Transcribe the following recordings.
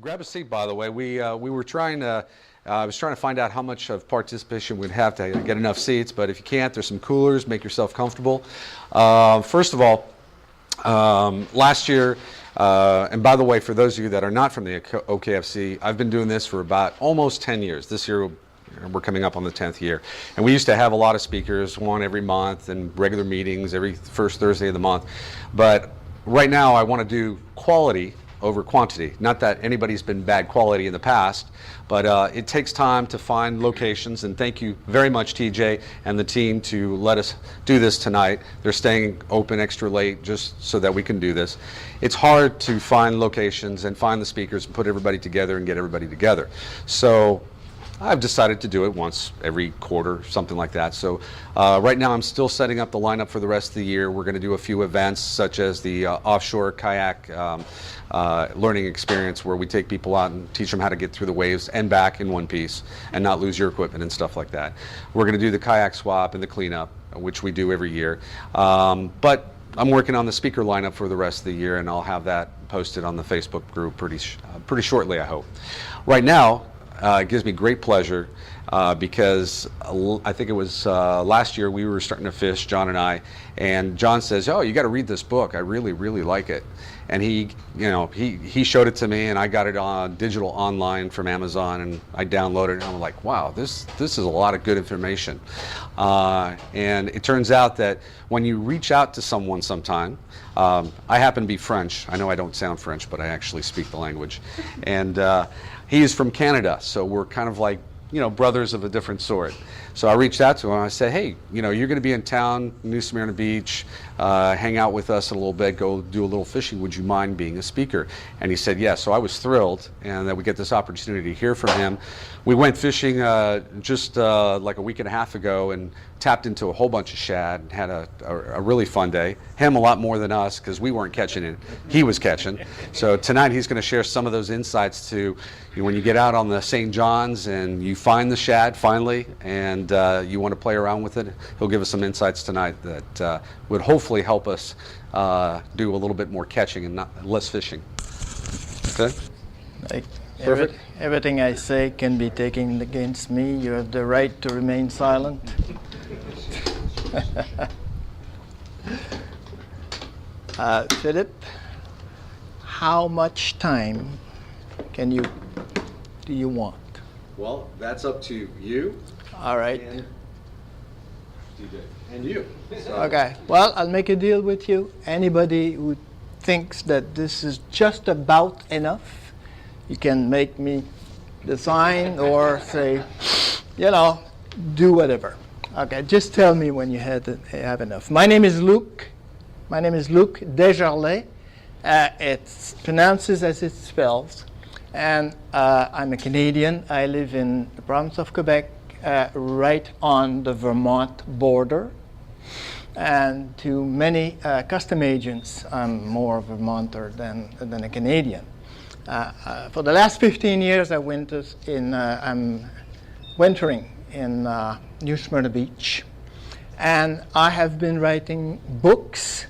Grab a seat, by the way. We were trying to, I was trying to find out how much of participation we'd have to get enough seats, but if you can't, there's some coolers, make yourself comfortable. First of all, last year, and by the way, for those of you that are not from the OKFC, I've been doing this for about almost 10 years. This year, we're coming up on the 10th year. And we used to have a lot of speakers, one every month, and regular meetings every first Thursday of the month. But right now, I want to do quality over quantity. Not that anybody's been bad quality in the past, but it takes time to find locations, and thank you very much, TJ and the team, to let us do this tonight. They're staying open extra late just so that we can do this. It's hard to find locations and find the speakers and put everybody together and get everybody together. So I've decided to do it once every quarter, something like that. So right now I'm still setting up the lineup for the rest of the year. We're going to do a few events such as the offshore kayak learning experience, where we take people out and teach them how to get through the waves and back in one piece and not lose your equipment and stuff like that. We're going to do the kayak swap and the cleanup, which we do every year. But I'm working on the speaker lineup for the rest of the year, and I'll have that posted on the Facebook group pretty shortly, I hope. Right now, it gives me great pleasure because I think it was last year we were starting to fish, John and I, and John says, "Oh, you got to read this book. I really, really like it." And he showed it to me, and I got it on digital online from Amazon, and I downloaded it, and I'm like, wow, this is a lot of good information. And it turns out that when you reach out to someone sometime, I happen to be French. I know I don't sound French, but I actually speak the language. And he is from Canada, so we're kind of like, brothers of a different sort. So I reached out to him and I said, "Hey, you're going to be in town, New Smyrna Beach, hang out with us a little bit, go do a little fishing. Would you mind being a speaker?" And he said yes. So I was thrilled, and that we get this opportunity to hear from him. We went fishing just like a week and a half ago and tapped into a whole bunch of shad and had a really fun day. Him a lot more than us, because we weren't catching it. He was catching. So tonight he's going to share some of those insights to when you get out on the St. John's and you find the shad finally, and you want to play around with it. He'll give us some insights tonight that would hopefully help us do a little bit more catching and less fishing. Okay? Perfect. Everything I say can be taken against me. You have the right to remain silent. Philip, how much time do you want? Well, that's up to you. All right. And DJ. And you. So. Okay. Well, I'll make a deal with you. Anybody who thinks that this is just about enough, you can make me design or say, do whatever. Okay, just tell me when you have enough. My name is Luc. My name is Luc Desjarlais. It's pronounces as it spells. And I'm a Canadian. I live in the province of Quebec, right on the Vermont border. And to many custom agents, I'm more of a Vermonter than a Canadian. For the last 15 years, I'm wintering in New Smyrna Beach. And I have been writing books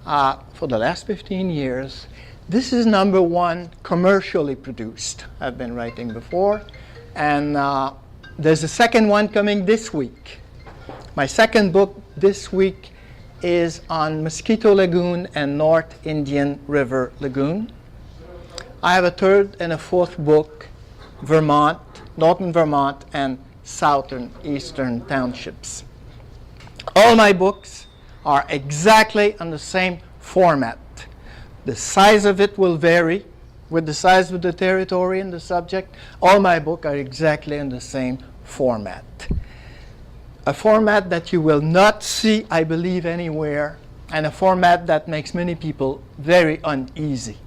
for the last 15 years. This is number one commercially produced. I've been writing before. And there's a second one coming this week. My second book this week is on Mosquito Lagoon and North Indian River Lagoon. I have a third and a fourth book, Vermont, Northern Vermont, and Southern Eastern Townships. All my books are exactly on the same format. The size of it will vary with the size of the territory and the subject. All my books are exactly in the same format. A format that you will not see, I believe, anywhere, and a format that makes many people very uneasy.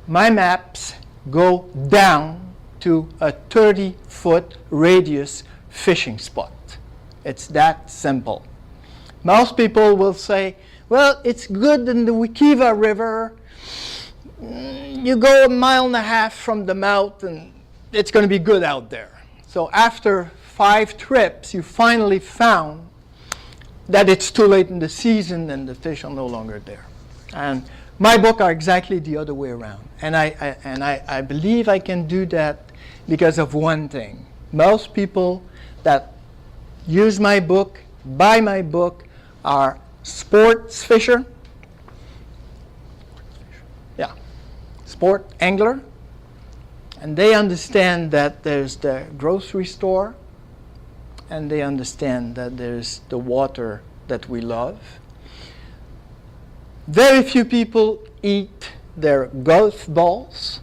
My maps go down to a 30-foot radius fishing spot. It's that simple. Most people will say, well, it's good in the Wikiva River. You go 1.5 miles from the mouth and it's going to be good out there. So after 5 trips, you finally found that it's too late in the season and the fish are no longer there. And My book are exactly the other way around. And I believe I can do that because of one thing. Most people that use my book, buy my book, are sports fisher. Yeah, sport angler. And they understand that there's the grocery store, and they understand that there's the water that we love. Very few people eat their golf balls.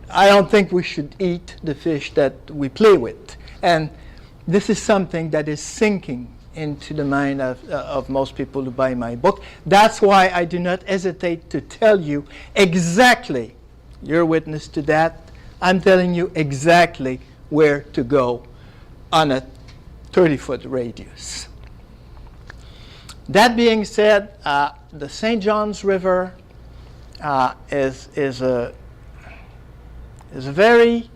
I don't think we should eat the fish that we play with. And this is something that is sinking into the mind of most people who buy my book. That's why I do not hesitate to tell you exactly, you're witness to that, I'm telling you exactly where to go on a 30-foot radius. That being said, the St. John's River is a very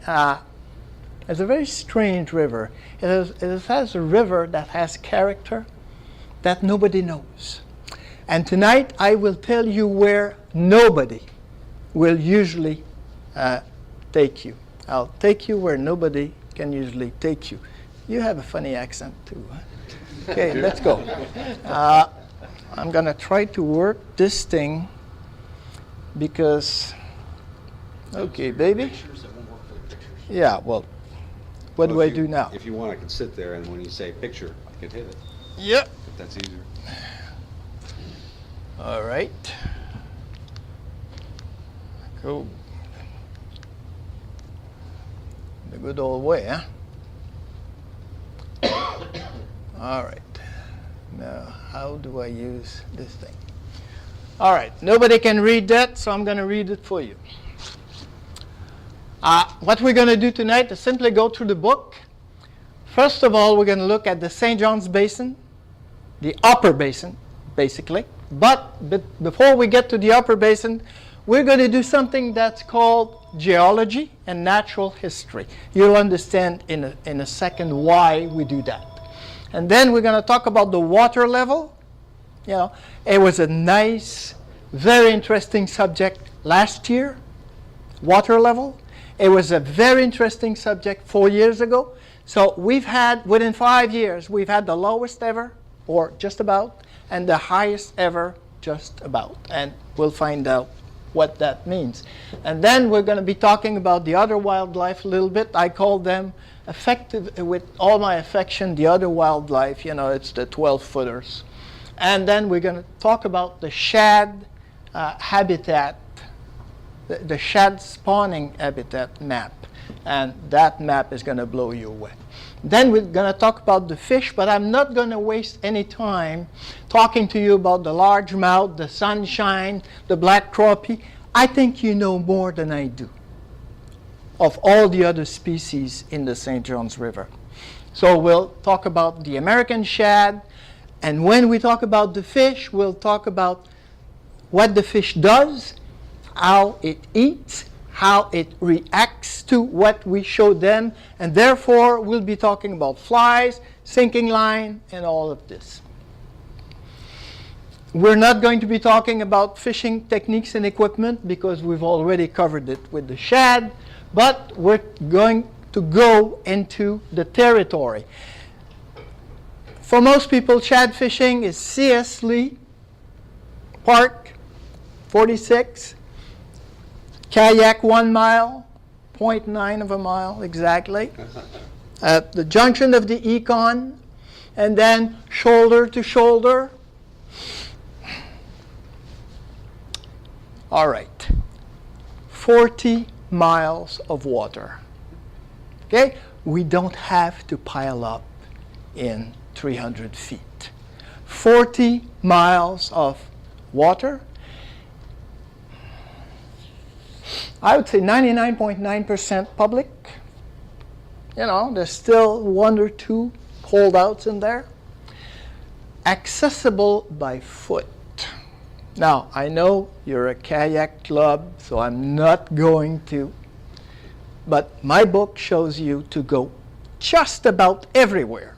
strange river. It has a river that has character that nobody knows. And tonight I will tell you where nobody will usually take you. I'll take you where nobody can usually take you. You have a funny accent too. Huh? Okay, let's go. I'm going to try to work this thing because, okay, baby. Yeah, well, what do I do now? If you want, I can sit there, and when you say picture, I can hit it. Yep. If that's easier. All right. Go the good old way, huh? All right. Now, how do I use this thing? All right. Nobody can read that, so I'm going to read it for you. What we're going to do tonight is simply go through the book. First of all, we're going to look at the St. John's Basin, the upper basin, basically. But before we get to the upper basin, we're going to do something that's called geology and natural history. You'll understand in a second why we do that. And then we're going to talk about the water level. You know, it was a nice, very interesting subject last year, water level. It was a very interesting subject 4 years ago. So we've had, within 5 years, we've had the lowest ever, or just about, and the highest ever, just about. And we'll find out what that means. And then we're going to be talking about the other wildlife a little bit. I call them, effective, with all my affection, the other wildlife. You know, it's the 12-footers. And then we're going to talk about the shad habitat, the shad spawning habitat map. And that map is going to blow you away. Then we're going to talk about the fish, but I'm not going to waste any time talking to you about the largemouth, the sunshine, the black crappie. I think you know more than I do of all the other species in the St. John's River. So we'll talk about the American shad, and when we talk about the fish, we'll talk about what the fish does, how it eats, how it reacts to what we show them, and therefore we'll be talking about flies, sinking line, and all of this. We're not going to be talking about fishing techniques and equipment because we've already covered it with the shad, but we're going to go into the territory. For most people, shad fishing is C.S. Lee Park, 46. Kayak 1 mile, 0.9 of a mile exactly, at the junction of the Econ, and then shoulder to shoulder. All right, 40 miles of water. Okay, we don't have to pile up in 300 feet. 40 miles of water. I would say 99.9% public. You know, there's still 1 or 2 holdouts in there. Accessible by foot. Now, I know you're a kayak club, so I'm not going to, but my book shows you to go just about everywhere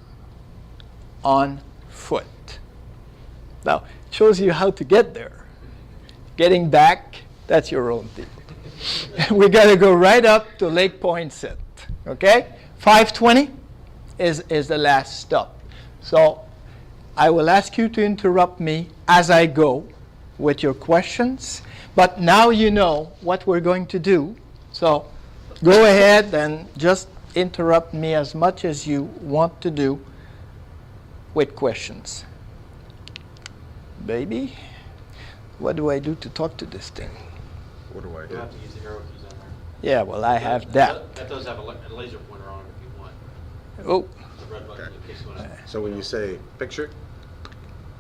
on foot. Now, it shows you how to get there. Getting back, that's your own thing. We got to go right up to Lake Poinsett, okay? 520 is the last stop. So I will ask you to interrupt me as I go with your questions, but now you know what we're going to do. So go ahead and just interrupt me as much as you want to do with questions. Baby, what do I do to talk to this thing? What do I You'll do? have to use the arrow keys on there. Yeah, well, I have that. That does have a laser pointer on it if you want. Oh, The red button in case you want to. So when you say picture,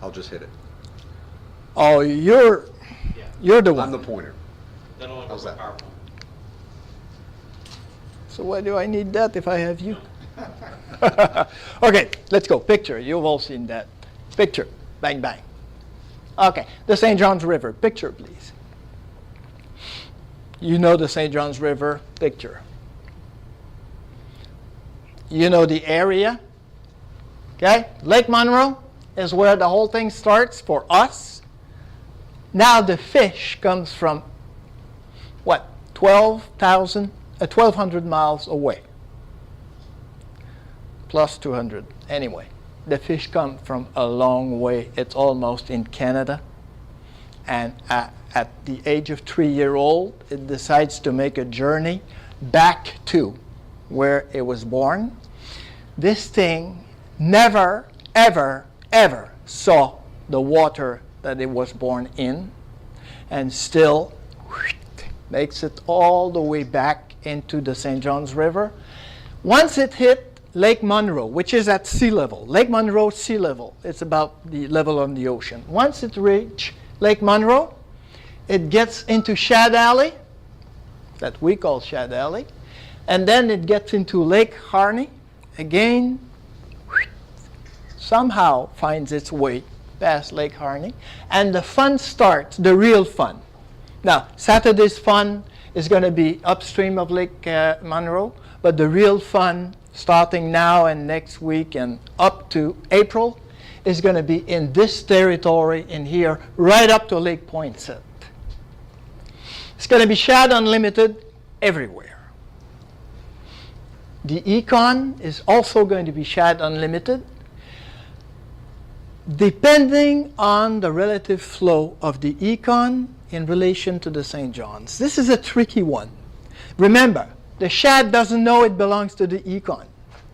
I'll just hit it. oh, you're the one. I'm the pointer. That only How's works with that? PowerPoint. So why do I need that if I have you? Okay, let's go. Picture. You've all seen that. Picture. Bang, bang. Okay, the St. John's River. Picture, please. You know the St. John's River. Picture. You know the area. Okay, Lake Monroe is where the whole thing starts for us. Now the fish comes from, what, 1,200 miles away. Plus 200. Anyway, the fish come from a long way. It's almost in Canada. And at the age of 3-year-old, it decides to make a journey back to where it was born. This thing never, ever, ever saw the water that it was born in, and still makes it all the way back into the St. John's River. Once it hit Lake Monroe, which is at sea level, Lake Monroe sea level, it's about the level of the ocean. Once it reaches Lake Monroe, it gets into Shad Alley, that we call Shad Alley, and then it gets into Lake Harney, again, somehow finds its way past Lake Harney, and the fun starts, the real fun. Now, Saturday's fun is going to be upstream of Lake Monroe, but the real fun, starting now and next week and up to April, is going to be in this territory in here, right up to Lake Poinsett. It's going to be Shad Unlimited everywhere. The Econ is also going to be Shad Unlimited, depending on the relative flow of the Econ in relation to the St. John's. This is a tricky one. Remember, the shad doesn't know it belongs to the Econ.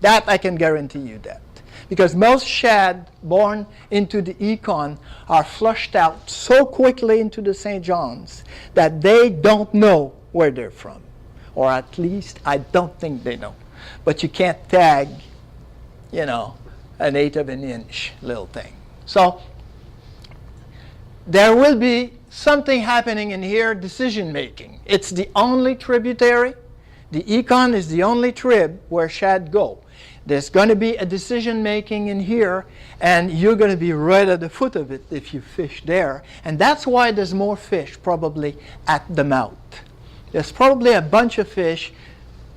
That I can guarantee you that. Because most shad born into the Econ are flushed out so quickly into the St. John's that they don't know where they're from. Or at least, I don't think they know. But you can't tag, you know, an 1/8 of an inch little thing. So there will be something happening in here, decision making. It's the only tributary. The Econ is the only trib where shad go. There's going to be a decision making in here, and you're going to be right at the foot of it if you fish there. And that's why there's more fish probably at the mouth. There's probably a bunch of fish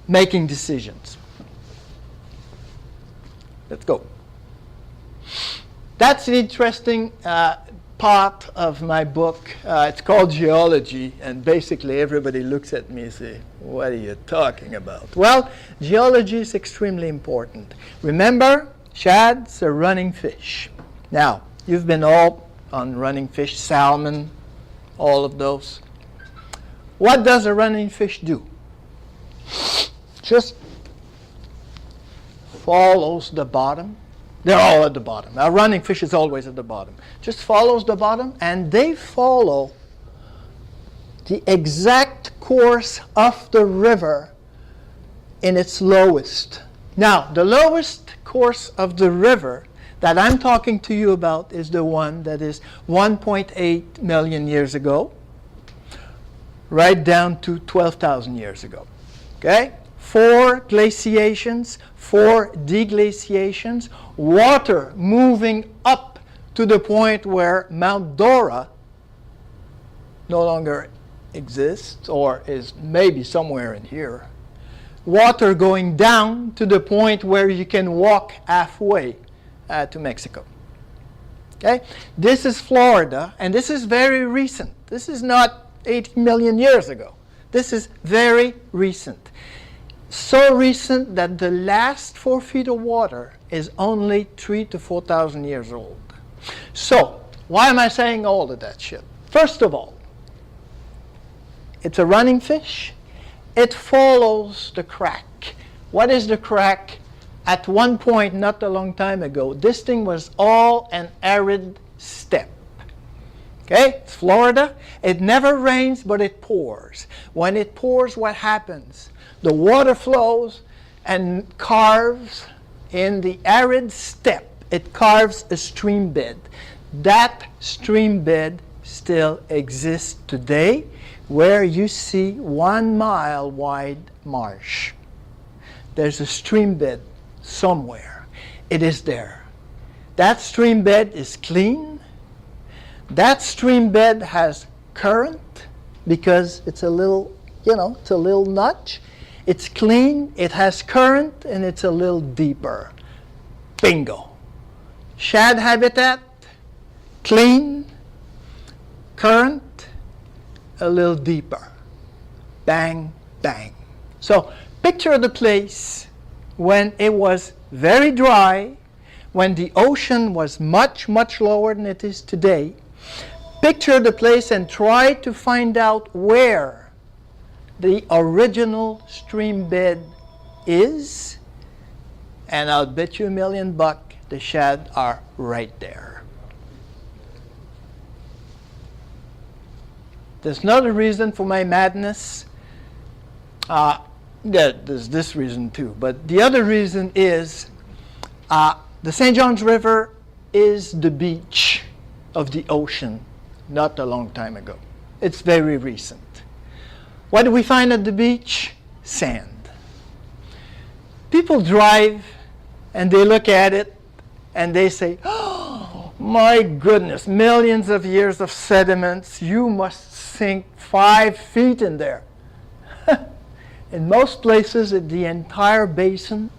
making decisions. Let's go. That's an interesting part of my book. It's called Geology, and basically everybody looks at me and says, what are you talking about? Well, geology is extremely important. Remember, shad's a running fish. Now, you've been all on running fish, salmon, all of those. What does a running fish do? Just follows the bottom. They're all at the bottom. A running fish is always at the bottom. Just follows the bottom, and they follow the exact course of the river in its lowest. Now, the lowest course of the river that I'm talking to you about is the one that is 1.8 million years ago, right down to 12,000 years ago. Okay? 4 glaciations, 4 deglaciations, water moving up to the point where Mount Dora no longer exists, or is maybe somewhere in here. Water going down to the point where you can walk halfway to Mexico. Okay? This is Florida, and this is very recent. This is not 80 million years ago. This is very recent. So recent that the last 4 feet of water is only 3,000 to 4,000 years old. So, why am I saying all of that shit? First of all, it's a running fish. It follows the crack. What is the crack? At one point, not a long time ago, this thing was all an arid steppe. Okay, it's Florida. It never rains, but it pours. When it pours, what happens? The water flows and carves in the arid steppe. It carves a stream bed. That stream bed still exists today, where you see 1 mile wide marsh. There's a stream bed somewhere. It is there. That stream bed is clean. That stream bed has current because it's a little, it's a little notch. It's clean, it has current, and it's a little deeper. Bingo. Shad habitat, clean, current, a little deeper. Bang, bang. So picture the place when it was very dry, when the ocean was much, much lower than it is today. Picture the place and try to find out where the original stream bed is, and I'll bet you $1 million the shad are right there. There's another reason for my madness. There's this reason too, but the other reason is the St. John's River is the beach of the ocean not a long time ago. It's very recent. What do we find at the beach? Sand. People drive and they look at it and they say, oh my goodness, millions of years of sediments, you must sink 5 feet in there. In most places in the entire basin,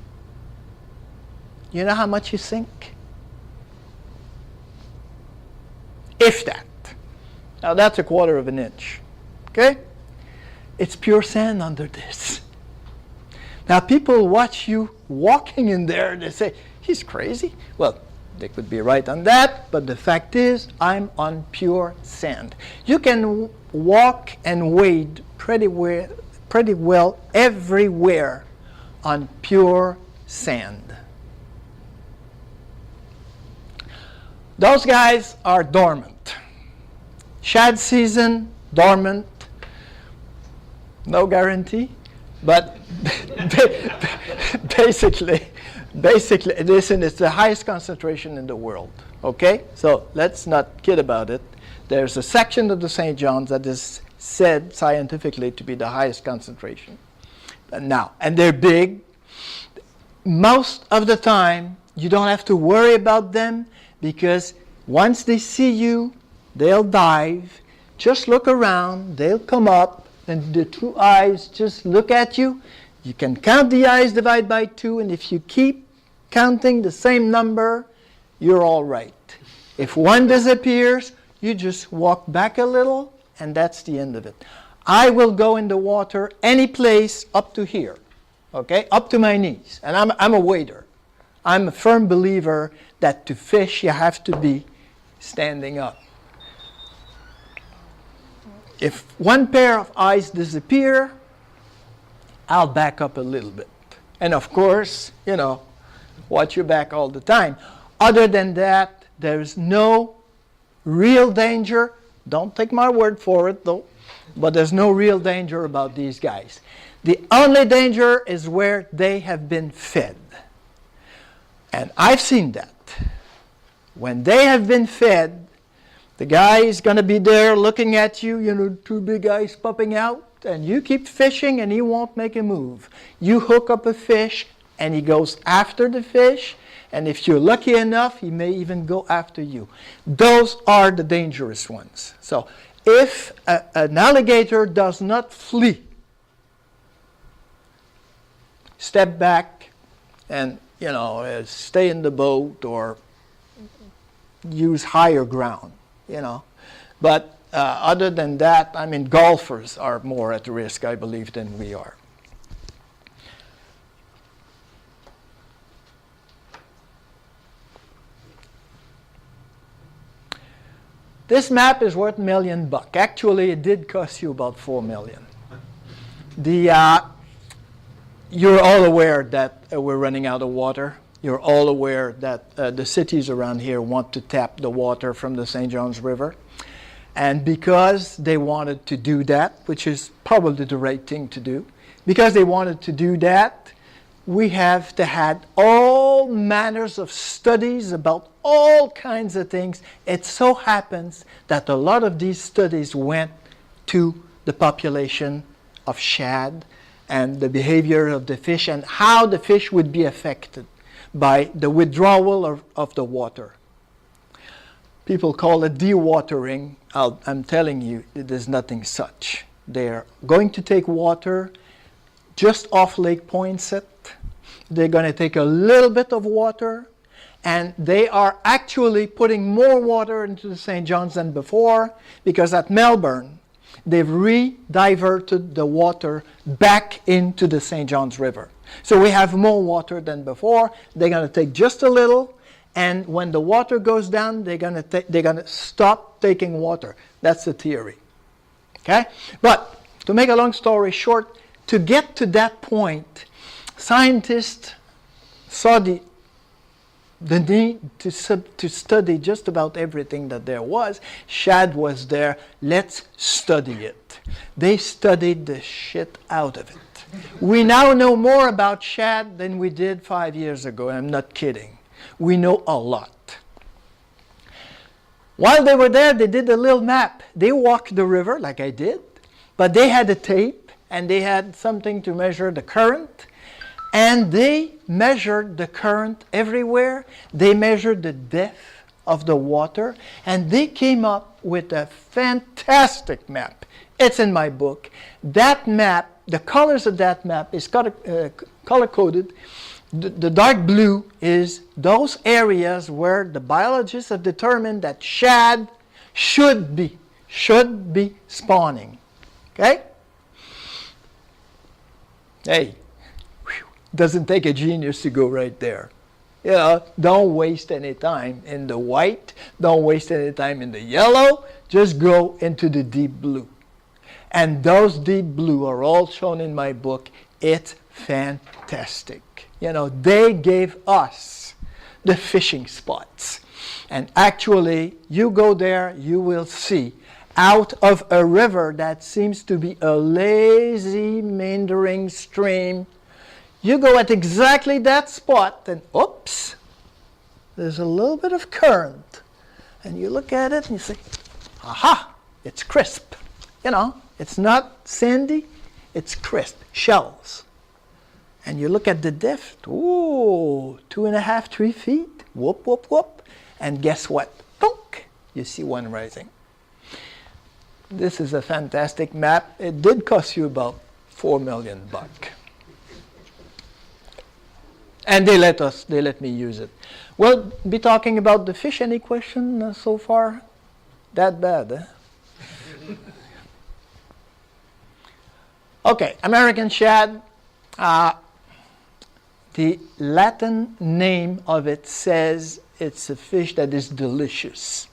you know how much you sink? If that. Now that's 1/4 of an inch. Okay? It's pure sand under this. Now people watch you walking in there and they say, he's crazy. Well, they could be right on that, but the fact is, I'm on pure sand. You can walk and wade pretty well everywhere on pure sand. Those guys are dormant. Shad season, dormant. No guarantee, but basically, listen, it's the highest concentration in the world, okay? So let's not kid about it. There's a section of the St. John's that is said scientifically to be the highest concentration. Now, and they're big. Most of the time, you don't have to worry about them because once they see you, they'll dive. Just look around, they'll come up, and the 2 eyes just look at you. You can count the eyes, divide by 2, and if you keep counting the same number, you're all right. If one disappears, you just walk back a little, and that's the end of it. I will go in the water any place up to here, okay, up to my knees, and I'm a wader. I'm a firm believer that to fish you have to be standing up. If one pair of eyes disappear, I'll back up a little bit. And of course, watch your back all the time. Other than that, there's no real danger. Don't take my word for it, though. But there's no real danger about these guys. The only danger is where they have been fed. And I've seen that. When they have been fed, the guy is going to be there looking at you, 2 big eyes popping out, and you keep fishing and he won't make a move. You hook up a fish and he goes after the fish, and if you're lucky enough, he may even go after you. Those are the dangerous ones. So if an alligator does not flee, step back and, stay in the boat or use higher ground. But other than that, I mean, golfers are more at risk, I believe, than we are. This map is worth $1 million. Actually, it did cost you about $4 million. You're all aware that we're running out of water. You're all aware that the cities around here want to tap the water from the St. John's River. And because they wanted to do that, which is probably the right thing to do, because they wanted to do that, we have to had all manners of studies about all kinds of things. It so happens that a lot of these studies went to the population of shad and the behavior of the fish and how the fish would be affected by the withdrawal of the water. People call it dewatering. I'm telling you, there's nothing such. They're going to take water just off Lake Poinsett. They're going to take a little bit of water, and they are actually putting more water into the St. John's than before, because at Melbourne, they've re-diverted the water back into the St. John's River. So we have more water than before. They're going to take just a little, and when the water goes down, they're going to stop taking water. That's the theory. Okay? But to make a long story short, to get to that point, scientists saw the need to study just about everything that there was. Shad was there. Let's study it. They studied the shit out of it. We now know more about shad than we did 5 years ago. I'm not kidding. We know a lot. While they were there, they did a little map. They walked the river like I did, but they had a tape and they had something to measure the current. And they measured the current everywhere. They measured the depth of the water. And they came up with a fantastic map. It's in my book. That map, the colors of that map is color-coded. The dark blue is those areas where the biologists have determined that shad should be spawning. Okay? Hey. Doesn't take a genius to go right there. You know, don't waste any time in the white. Don't waste any time in the yellow. Just go into the deep blue. And those deep blue are all shown in my book. It's fantastic. You know, they gave us the fishing spots. And actually, you go there, you will see out of a river that seems to be a lazy, meandering stream. You go at exactly that spot, and oops, there's a little bit of current. And you look at it and you say, aha, it's crisp. You know, it's not sandy, it's crisp, shells. And you look at the depth, ooh, 2.5, 3 feet, whoop, whoop, whoop. And guess what? Bonk, you see one rising. This is a fantastic map. It did cost you about $4 million. And they let me use it. We'll be talking about the fish. Any question so far? That bad, eh? Okay, American shad. The Latin name of it says it's a fish that is delicious.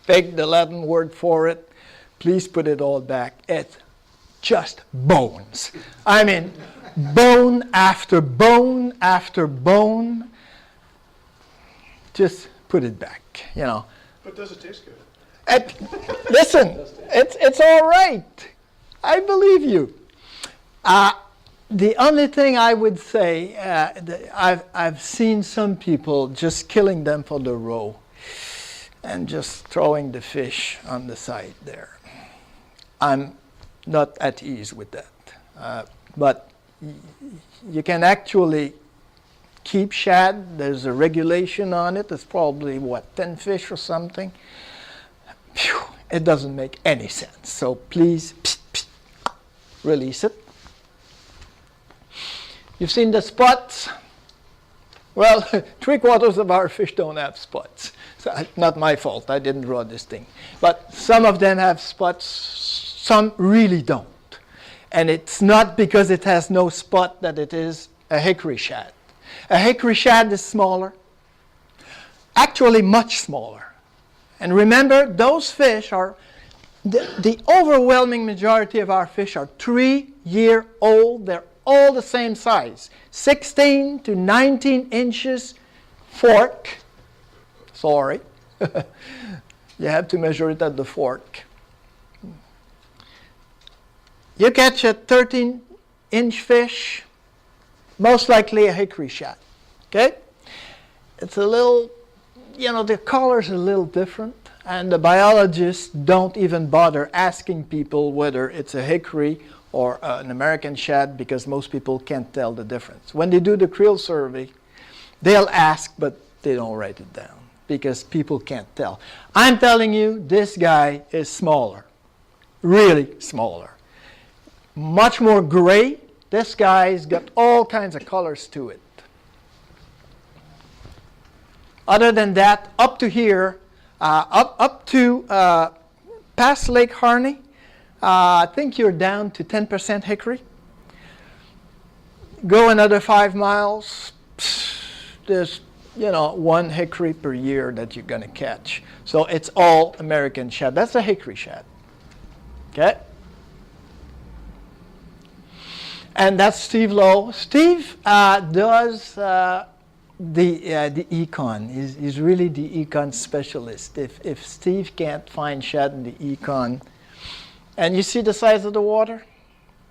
Take the Latin word for it. Please put it all back. It's just bones. I mean, bone after bone after bone. Just put it back, you know. But does it taste good? Listen, it's all right. I believe you. The only thing I would say, I've seen some people just killing them for the roe and just throwing the fish on the side there. I'm not at ease with that. But you can actually keep shad. There's a regulation on it. It's probably, 10 fish or something. Phew, it doesn't make any sense. So please, release it. You've seen the spots. Well, 3/4 of our fish don't have spots. So, not my fault, I didn't draw this thing. But some of them have spots, some really don't. And it's not because it has no spot that it is a hickory shad. A hickory shad is smaller, actually much smaller. And remember, those fish are, the overwhelming majority of our fish are 3-year-old. They're all the same size, 16 to 19 inches fork. Sorry. You have to measure it at the fork. You catch a 13-inch fish, most likely a hickory shad. Okay? It's a little, the color's a little different, and the biologists don't even bother asking people whether it's a hickory or an American shad because most people can't tell the difference. When they do the creel survey, they'll ask, but they don't write it down because people can't tell. I'm telling you, this guy is smaller, really smaller. Much more gray. This guy's got all kinds of colors to it. Other than that, up to here, up to past Lake Harney, I think you're down to 10% hickory. Go another 5 miles, there's 1 hickory per year that you're going to catch. So it's all American shad. That's a hickory shad. Okay? And that's Steve Lowe. Steve does the econ. He's really the econ specialist. If Steve can't find shad in the econ, and you see the size of the water,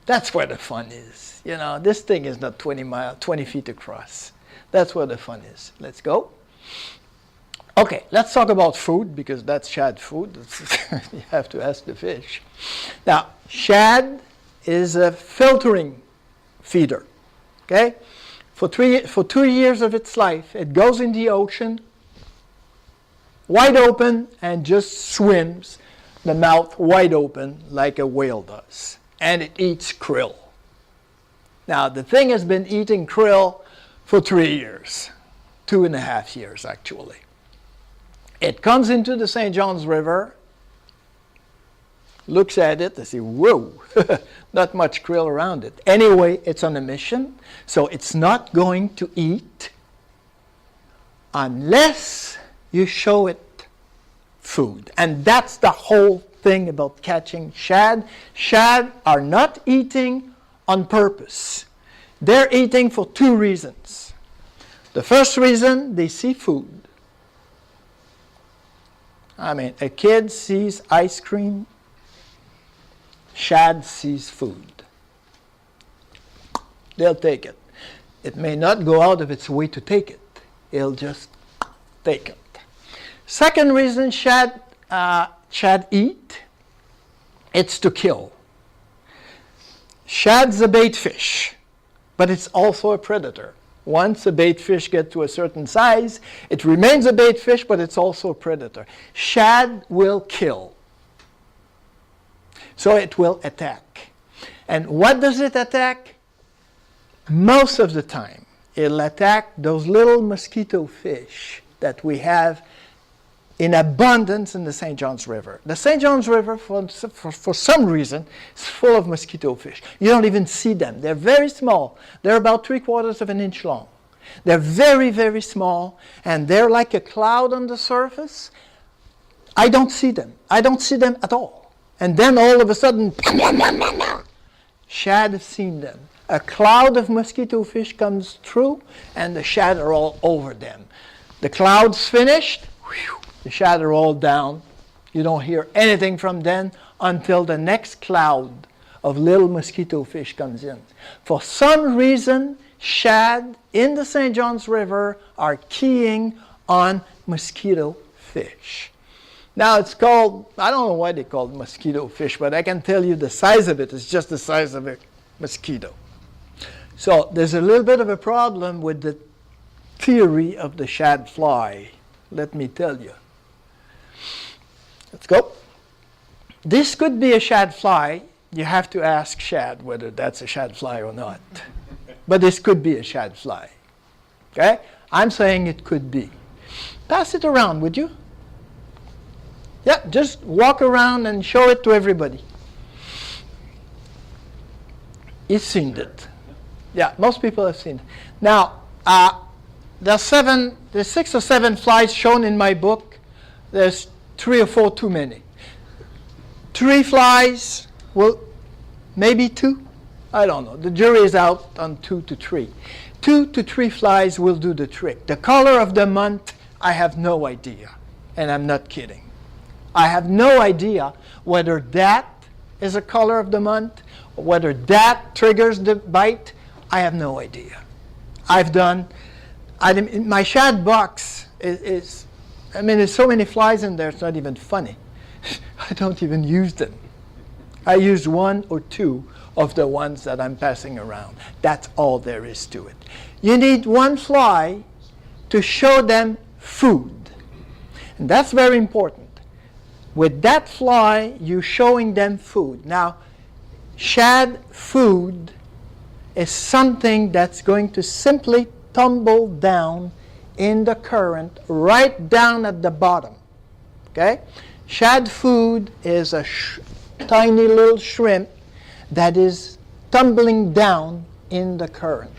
that's where the fun is. This thing is not 20 feet across. That's where the fun is. Let's go. Okay, let's talk about food because that's shad food. You have to ask the fish. Now, shad is a filtering feeder. Okay? For 2 years of its life, it goes in the ocean, wide open, and just swims, the mouth wide open like a whale does. And it eats krill. Now, the thing has been eating krill for 3 years, 2.5 years actually. It comes into the St. John's River, looks at it and says, whoa, not much krill around it. Anyway, it's on a mission, so it's not going to eat unless you show it food. And that's the whole thing about catching shad. Shad are not eating on purpose. They're eating for 2 reasons. The first reason, they see food. I mean, a kid sees ice cream, shad sees food. They'll take it. It may not go out of its way to take it. It'll just take it. Second reason shad eat, it's to kill. Shad's a bait fish, but it's also a predator. Once a bait fish gets to a certain size, it remains a bait fish, but it's also a predator. Shad will kill. So it will attack. And what does it attack? Most of the time, it'll attack those little mosquito fish that we have in abundance in the St. John's River. The St. John's River, for some reason, is full of mosquito fish. You don't even see them. They're very small. They're about 3/4 of an inch long. They're very, very small, and they're like a cloud on the surface. I don't see them. I don't see them at all. And then all of a sudden, shad have seen them. A cloud of mosquito fish comes through, and the shad are all over them. The cloud's finished, the shad are all down. You don't hear anything from them until the next cloud of little mosquito fish comes in. For some reason, shad in the St. John's River are keying on mosquito fish. Now it's called, I don't know why they call it mosquito fish, but I can tell you the size of it is just the size of a mosquito. So there's a little bit of a problem with the theory of the shad fly, let me tell you. Let's go. This could be a shad fly. You have to ask shad whether that's a shad fly or not. But this could be a shad fly. Okay? I'm saying it could be. Pass it around, would you? Yeah, just walk around and show it to everybody. You've seen it. Yeah, most people have seen it. Now, there's 6 or 7 flies shown in my book. There's 3 or 4 too many. 3 flies, well, maybe 2. I don't know. The jury is out on 2 to 3. 2 to 3 flies will do the trick. The color of the month, I have no idea. And I'm not kidding. I have no idea whether that is a color of the month, or whether that triggers the bite. I have no idea. My shad box is, there's so many flies in there, it's not even funny. I don't even use them. I use 1 or 2 of the ones that I'm passing around. That's all there is to it. You need 1 fly to show them food. And that's very important. With that fly, you're showing them food. Now, shad food is something that's going to simply tumble down in the current, right down at the bottom. Okay? Shad food is a tiny little shrimp that is tumbling down in the current.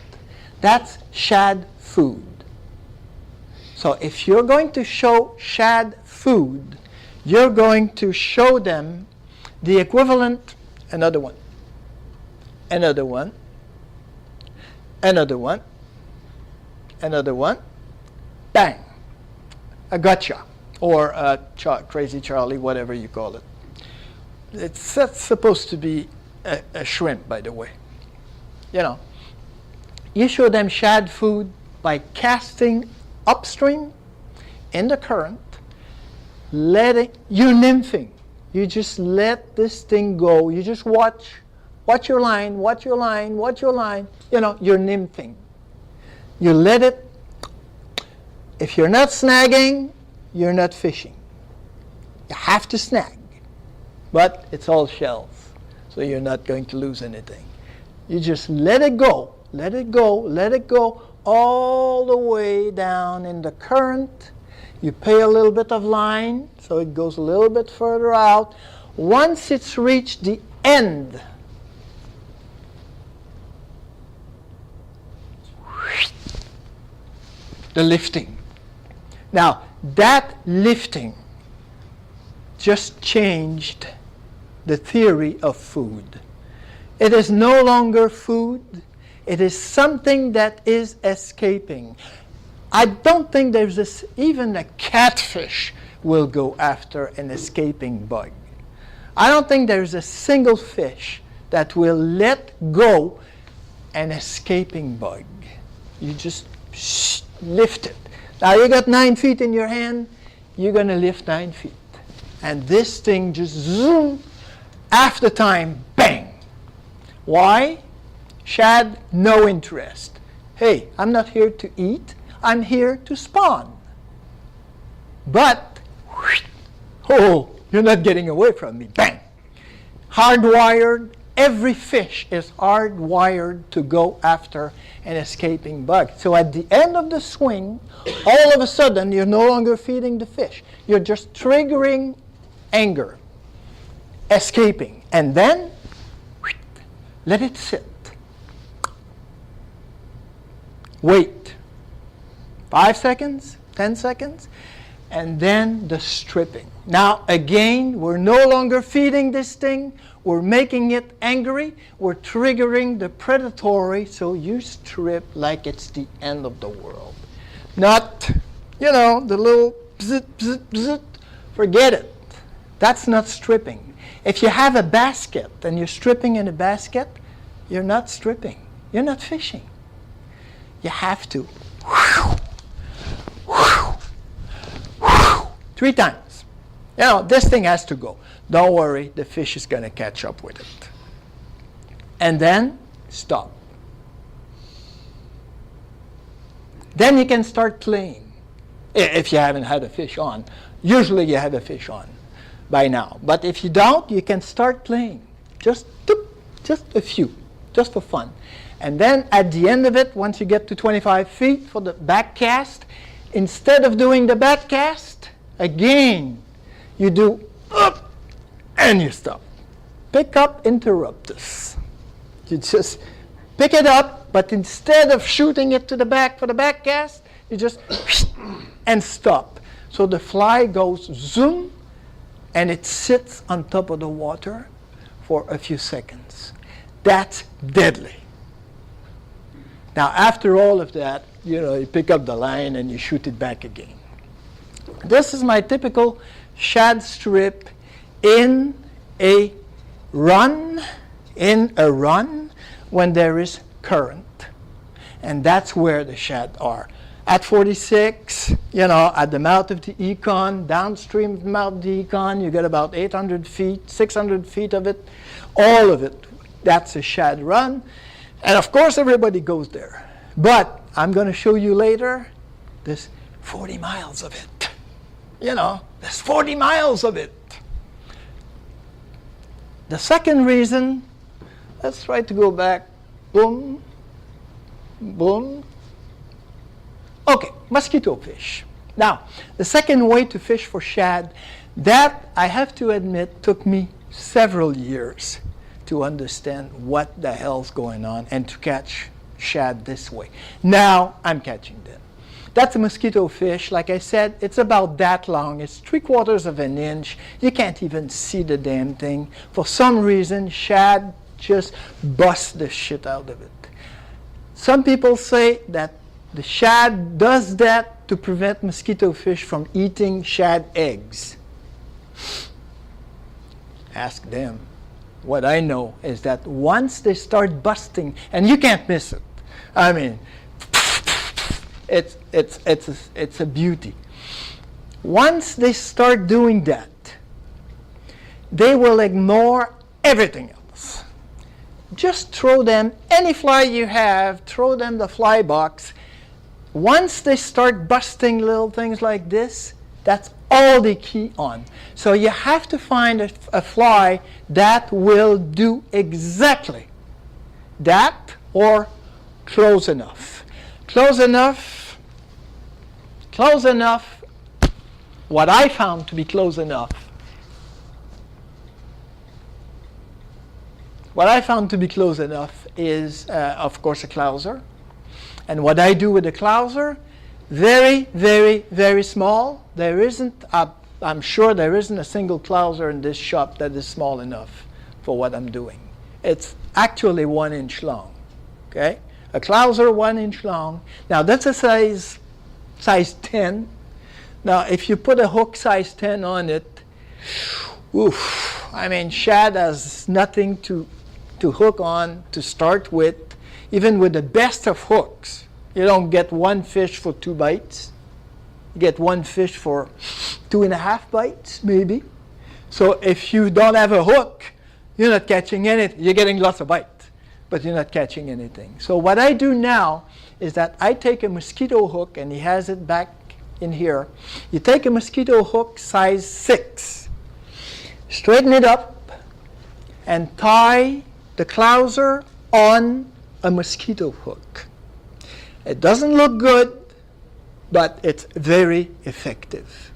That's shad food. So if you're going to show shad food, you're going to show them the equivalent, another one, another one, another one, another one, bang, a gotcha, or a crazy Charlie, whatever you call it. That's supposed to be a shrimp, by the way. You know, you show them shad food by casting upstream in the current, you're nymphing. You just let this thing go. You just watch your line, watch your line, watch your line. You know, you're nymphing. You let it. If you're not snagging, you're not fishing. You have to snag. But it's all shells, so you're not going to lose anything. You just let it go, let it go, let it go all the way down in the current. You pay a little bit of line, so it goes a little bit further out. Once it's reached the end, the lifting. Now, that lifting just changed the theory of food. It is no longer food. It is something that is escaping. I don't think there's even a catfish will go after an escaping bug. I don't think there's a single fish that will let go an escaping bug. You just lift it. Now you got 9 feet in your hand, you're going to lift 9 feet. And this thing just zoom, after time, bang. Why? Shad, no interest. Hey, I'm not here to eat. I'm here to spawn. But, oh, you're not getting away from me. Bang. Hardwired. Every fish is hardwired to go after an escaping bug. So at the end of the swing, all of a sudden, you're no longer feeding the fish. You're just triggering anger, escaping. And then, let it sit. Wait. 5 seconds, 10 seconds, and then the stripping. Now, again, we're no longer feeding this thing. We're making it angry. We're triggering the predatory, so you strip like it's the end of the world. Not, the little bzz, bzz, bzz. Forget it. That's not stripping. If you have a basket and you're stripping in a basket, you're not stripping. You're not fishing. You have to. 3 times. This thing has to go. Don't worry, the fish is going to catch up with it. And then, stop. Then you can start playing. If you haven't had a fish on. Usually you have a fish on by now. But if you don't, you can start playing. Just a few. just for fun. And then at the end of it, once you get to 25 feet for the back cast, instead of doing the back cast, again, you do up and you stop. Pick up interruptus. You just pick it up, but instead of shooting it to the back for the back cast, you just and stop. So the fly goes zoom, and it sits on top of the water for a few seconds. That's deadly. Now, after all of that, you pick up the line and you shoot it back again. This is my typical shad strip in a run, when there is current. And that's where the shad are. At 46, at the mouth of the Econ, downstream of the mouth of the Econ, you get about 800 feet, 600 feet of it, all of it. That's a shad run. And of course, everybody goes there. But I'm going to show you later, there's 40 miles of it. There's 40 miles of it. The second reason, let's try to go back. Boom, boom. Okay, mosquito fish. Now, the second way to fish for shad, that I have to admit took me several years to understand what the hell's going on and to catch shad this way. Now I'm catching them. That's a mosquito fish. Like I said, it's about that long. It's 3/4 of an inch. You can't even see the damn thing. For some reason, shad just busts the shit out of it. Some people say that the shad does that to prevent mosquito fish from eating shad eggs. Ask them. What I know is that once they start busting, and you can't miss it. I mean, it's a beauty. Once they start doing that, they will ignore everything else. Just throw them any fly you have, throw them the fly box. Once they start busting little things like this, that's all they key on. So you have to find a fly that will do exactly that or close enough. Close enough, what I found to be close enough. What I found to be close enough is, of course, a clouser. And what I do with a clouser, very, very, very small. There isn't, I'm sure there isn't a single clouser in this shop that is small enough for what I'm doing. It's actually 1 inch long, okay? A clouser 1 inch long. Now that's a size 10. Now if you put a hook size 10 on it, oof, I mean, shad has nothing to hook on to start with. Even with the best of hooks, you don't get one fish for 2 bites. You get one fish for 2.5 bites, maybe. So if you don't have a hook, you're not catching anything. You're getting lots of bites, but you're not catching anything. So what I do now is that I take a mosquito hook, and he has it back in here. You take a mosquito hook size 6, straighten it up, and tie the clouser on a mosquito hook. It doesn't look good, but it's very effective.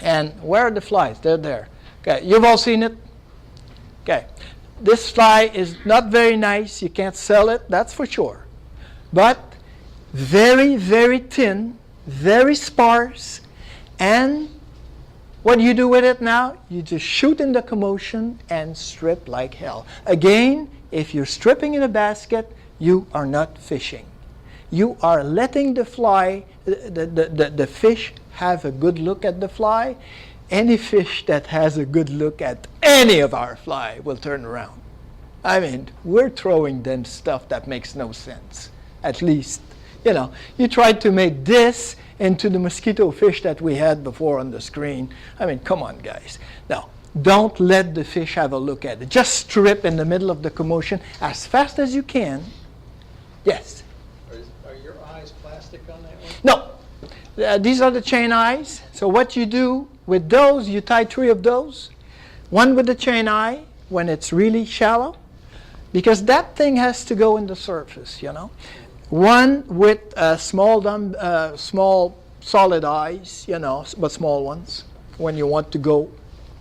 And where are the flies? They're there. Okay, you've all seen it? Okay, this fly is not very nice. You can't sell it, that's for sure. But very, very thin, very sparse, and what do you do with it now? You just shoot in the commotion and strip like hell. Again, if you're stripping in a basket, you are not fishing. You are letting the fly, the fish have a good look at the fly. Any fish that has a good look at any of our fly will turn around. I mean, we're throwing them stuff that makes no sense. At least, you tried to make this into the mosquito fish that we had before on the screen. I mean, come on, guys. Now, don't let the fish have a look at it. Just strip in the middle of the commotion as fast as you can. Yes? Are your eyes plastic on that one? No. These are the chain eyes. So what you do with those, you tie 3 of those. One with the chain eye when it's really shallow. because that thing has to go in the surface, you know. One with small solid eyes, you know, but small ones, when you want to go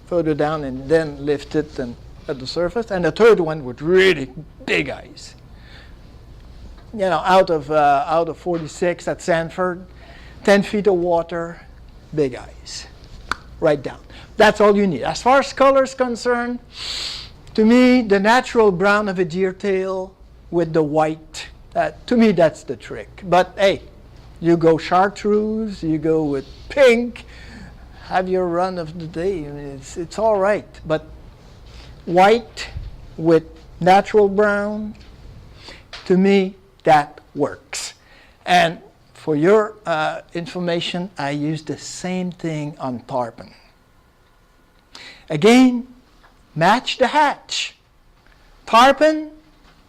further down and then lift it and at the surface, and the third one with really big eyes. You know, out of 46 at Sanford, 10 feet of water, big eyes, right down. That's all you need. As far as color is concerned, to me, the natural brown of a deer tail with the white, to me, that's the trick. But hey, you go chartreuse, you go with pink, have your run of the day. I mean, it's all right. But white with natural brown, to me, that works. And for your information, I use the same thing on tarpon. Again, match the hatch. Tarpon,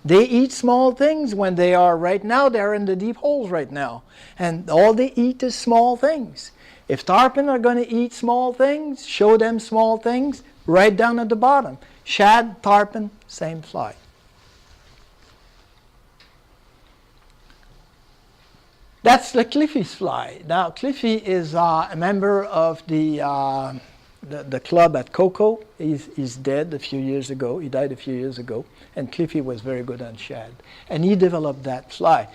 they eat small things when they are right now. They're in the deep holes right now. And all they eat is small things. If tarpon are going to eat small things, show them small things right down at the bottom. Shad, tarpon, same fly. That's the Cliffy's fly. Now, Cliffy is a member of the club at Coco. He's dead a few years ago. He died a few years ago. And Cliffy was very good on shad. And he developed that fly.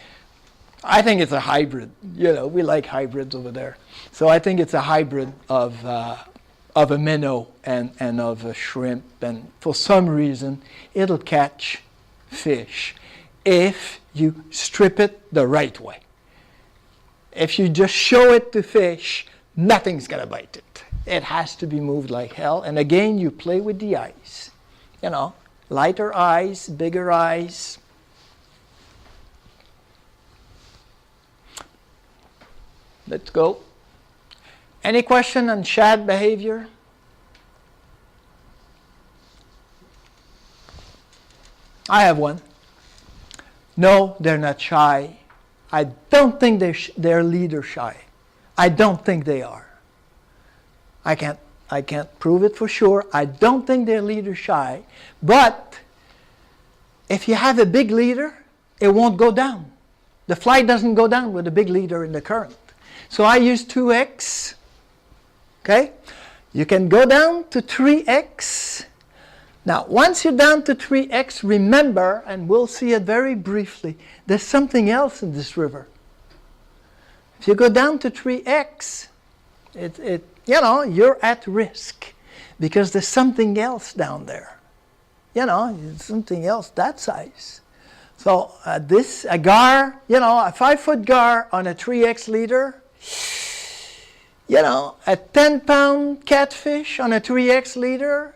I think it's a hybrid. You know, we like hybrids over there. So I think it's a hybrid of a minnow and of a shrimp. And for some reason, it'll catch fish if you strip it the right way. If you just show it to fish, nothing's going to bite it. It has to be moved like hell. And again, you play with the eyes. You know, lighter eyes, bigger eyes. Let's go. Any question on shad behavior? I have one. No, they're not shy. I don't think they're leader shy. I don't think they are. I can't prove it for sure. I don't think they're leader shy. But if you have a big leader, it won't go down. The fly doesn't go down with a big leader in the current. So I use 2x. Okay? You can go down to 3x. Now, once you're down to 3x, remember, and we'll see it very briefly, there's something else in this river. If you go down to 3x, you know, you're at risk because there's something else down there. You know, something else that size. So a gar, you know, a 5-foot gar on a 3x leader, you know, a 10-pound catfish on a 3x leader,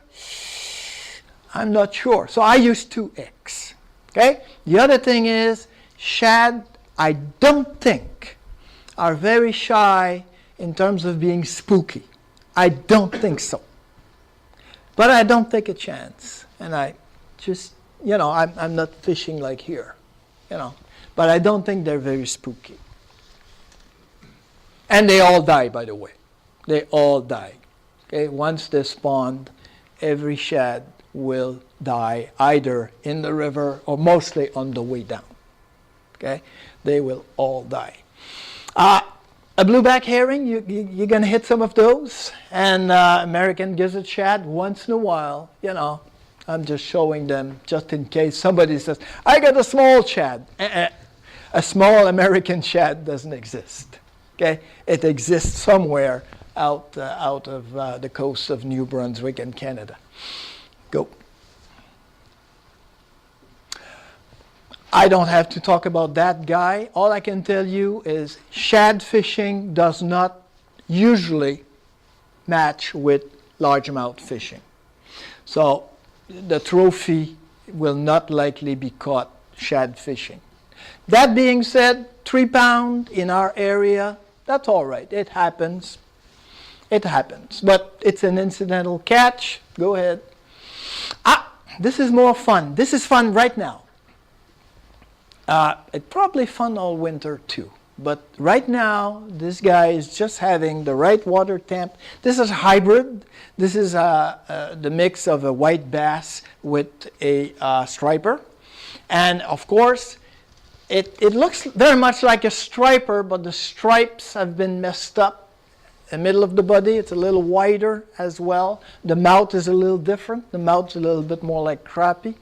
I'm not sure. So I use 2x. Okay? The other thing is, shad, I don't think, are very shy in terms of being spooky. I don't think so. But I don't take a chance. And I just, you know, I'm not fishing like here, you know. But I don't think they're very spooky. And they all die, by the way. They all die. Okay? Once they're spawned, every shad will die either in the river or mostly on the way down. Okay? They will all die. A blueback herring, you're going to hit some of those. And American gizzard shad, once in a while, you know, I'm just showing them just in case somebody says, I got a small shad. A small American shad doesn't exist. Okay? It exists somewhere out of the coast of New Brunswick and Canada. Go. I don't have to talk about that guy. All I can tell you is shad fishing does not usually match with largemouth fishing. So the trophy will not likely be caught shad fishing. That being said, 3 pound in our area, that's all right. It happens. It happens. But it's an incidental catch. Go ahead. This is more fun. This is fun right now. It's probably fun all winter too. But right now, this guy is just having the right water temp. This is hybrid. This is the mix of a white bass with a striper. And of course, it looks very much like a striper, but the stripes have been messed up. The middle of the body, it's a little wider as well. The mouth is a little different. The mouth's a little bit more like crappie.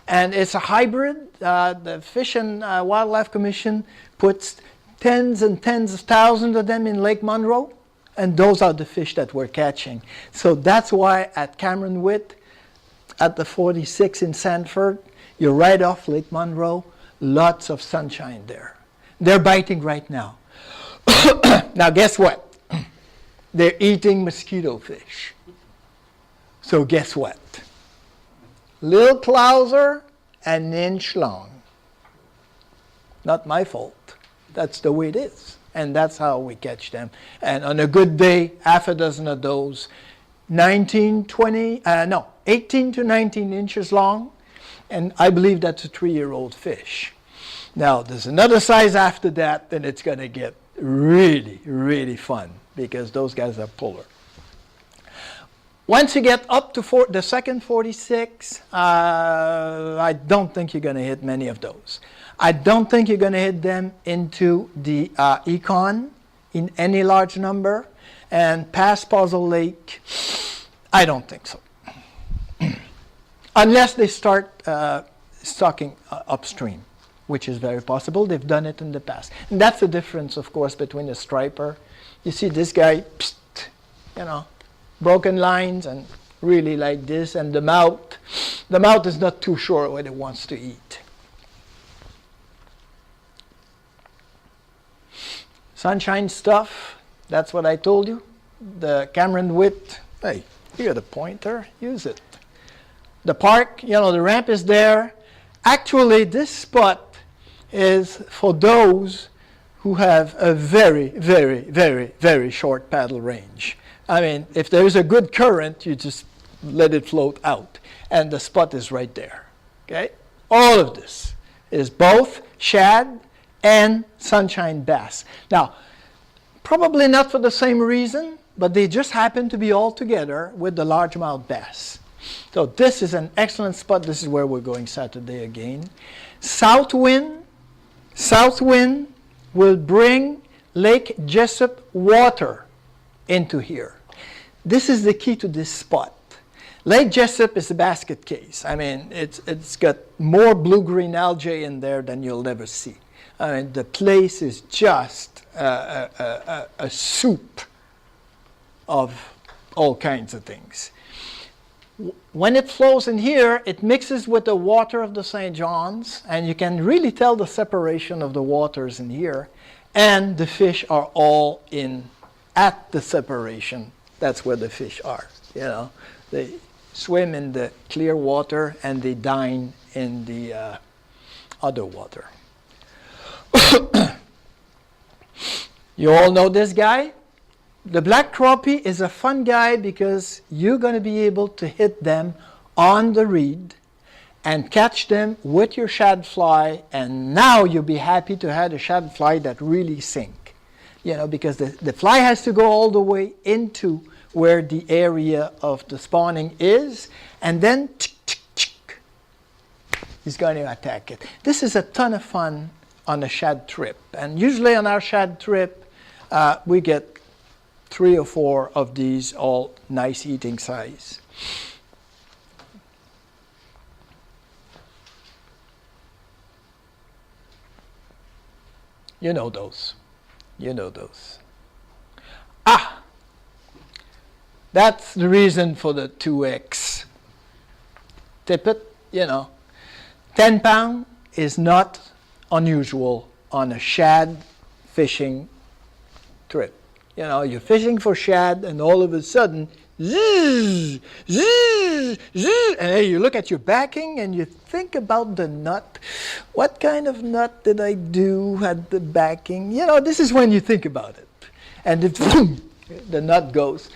And it's a hybrid. The Fish and Wildlife Commission puts tens and tens of thousands of them in Lake Monroe, and those are the fish that we're catching. So that's why at Cameron Witt, at the 46 in Sanford, you're right off Lake Monroe, lots of sunshine there. They're biting right now. Now guess what? They're eating mosquito fish. So guess what? Little clouser, an inch long. Not my fault. That's the way it is. And that's how we catch them. And on a good day, half a dozen of those, 18 to 19 inches long. And I believe that's a 3-year-old fish. Now, there's another size after that, then it's going to get really, really fun, because those guys are puller. Once you get up to the second 46, I don't think you're going to hit many of those. I don't think you're going to hit them into the Econ in any large number. And past Puzzle Lake, I don't think so. Unless they start stocking upstream, which is very possible. They've done it in the past. And that's the difference, of course, between the striper. You see this guy, broken lines and really like this. And the mouth is not too sure what it wants to eat. Sunshine stuff, that's what I told you. The Cameron Witt, hey, you got a pointer, use it. The park, the ramp is there. Actually, this spot is for those who have a very, very, very, very short paddle range. I mean, if there is a good current, you just let it float out. And the spot is right there. Okay? All of this is both shad and sunshine bass. Now, probably not for the same reason, but they just happen to be all together with the largemouth bass. So this is an excellent spot. This is where we're going Saturday again. South wind will bring Lake Jesup water into here. This is the key to this spot. Lake Jesup is a basket case. I mean, it's got more blue-green algae in there than you'll ever see. I mean, the place is just a soup of all kinds of things. When it flows in here, it mixes with the water of the St. John's, and you can really tell the separation of the waters in here, and the fish are all at the separation. That's where the fish are, They swim in the clear water, and they dine in the other water. You all know this guy? The black crappie is a fun guy because you're going to be able to hit them on the reed and catch them with your shad fly, and now you'll be happy to have a shad fly that really sink. Because the fly has to go all the way into where the area of the spawning is, and then he's going to attack it. This is a ton of fun on a shad trip, and usually on our shad trip we get 3 or 4 of these, all nice eating size. You know those. That's the reason for the 2X tippet, 10 pound is not unusual on a shad fishing trip. You're fishing for shad, and all of a sudden, zzz, zzz, zzz, and then you look at your backing and you think about the nut. What kind of nut did I do at the backing? This is when you think about it. And if the nut goes,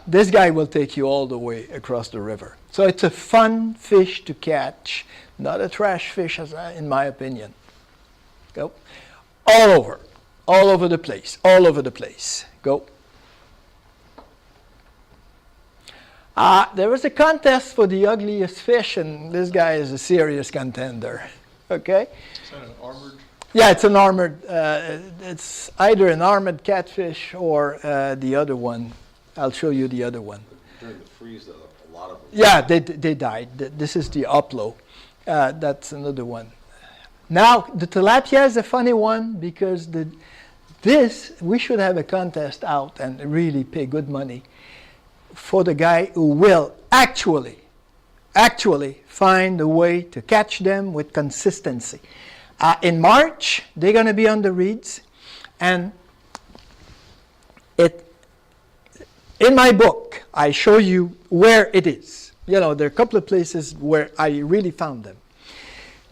this guy will take you all the way across the river. So it's a fun fish to catch, not a trash fish, in my opinion. Go. All over the place. Go. There was a contest for the ugliest fish, and this guy is a serious contender. Okay? Is that an armored? Yeah, it's an armored, it's either an armored catfish or the other one. I'll show you the other one. During the freeze, though, a lot of them. Yeah, they died. This is the upload. That's another one. Now, the tilapia is a funny one because we should have a contest out and really pay good money for the guy who will actually find a way to catch them with consistency. In March, they're going to be on the reeds, and in my book, I show you where it is. You know, there are a couple of places where I really found them.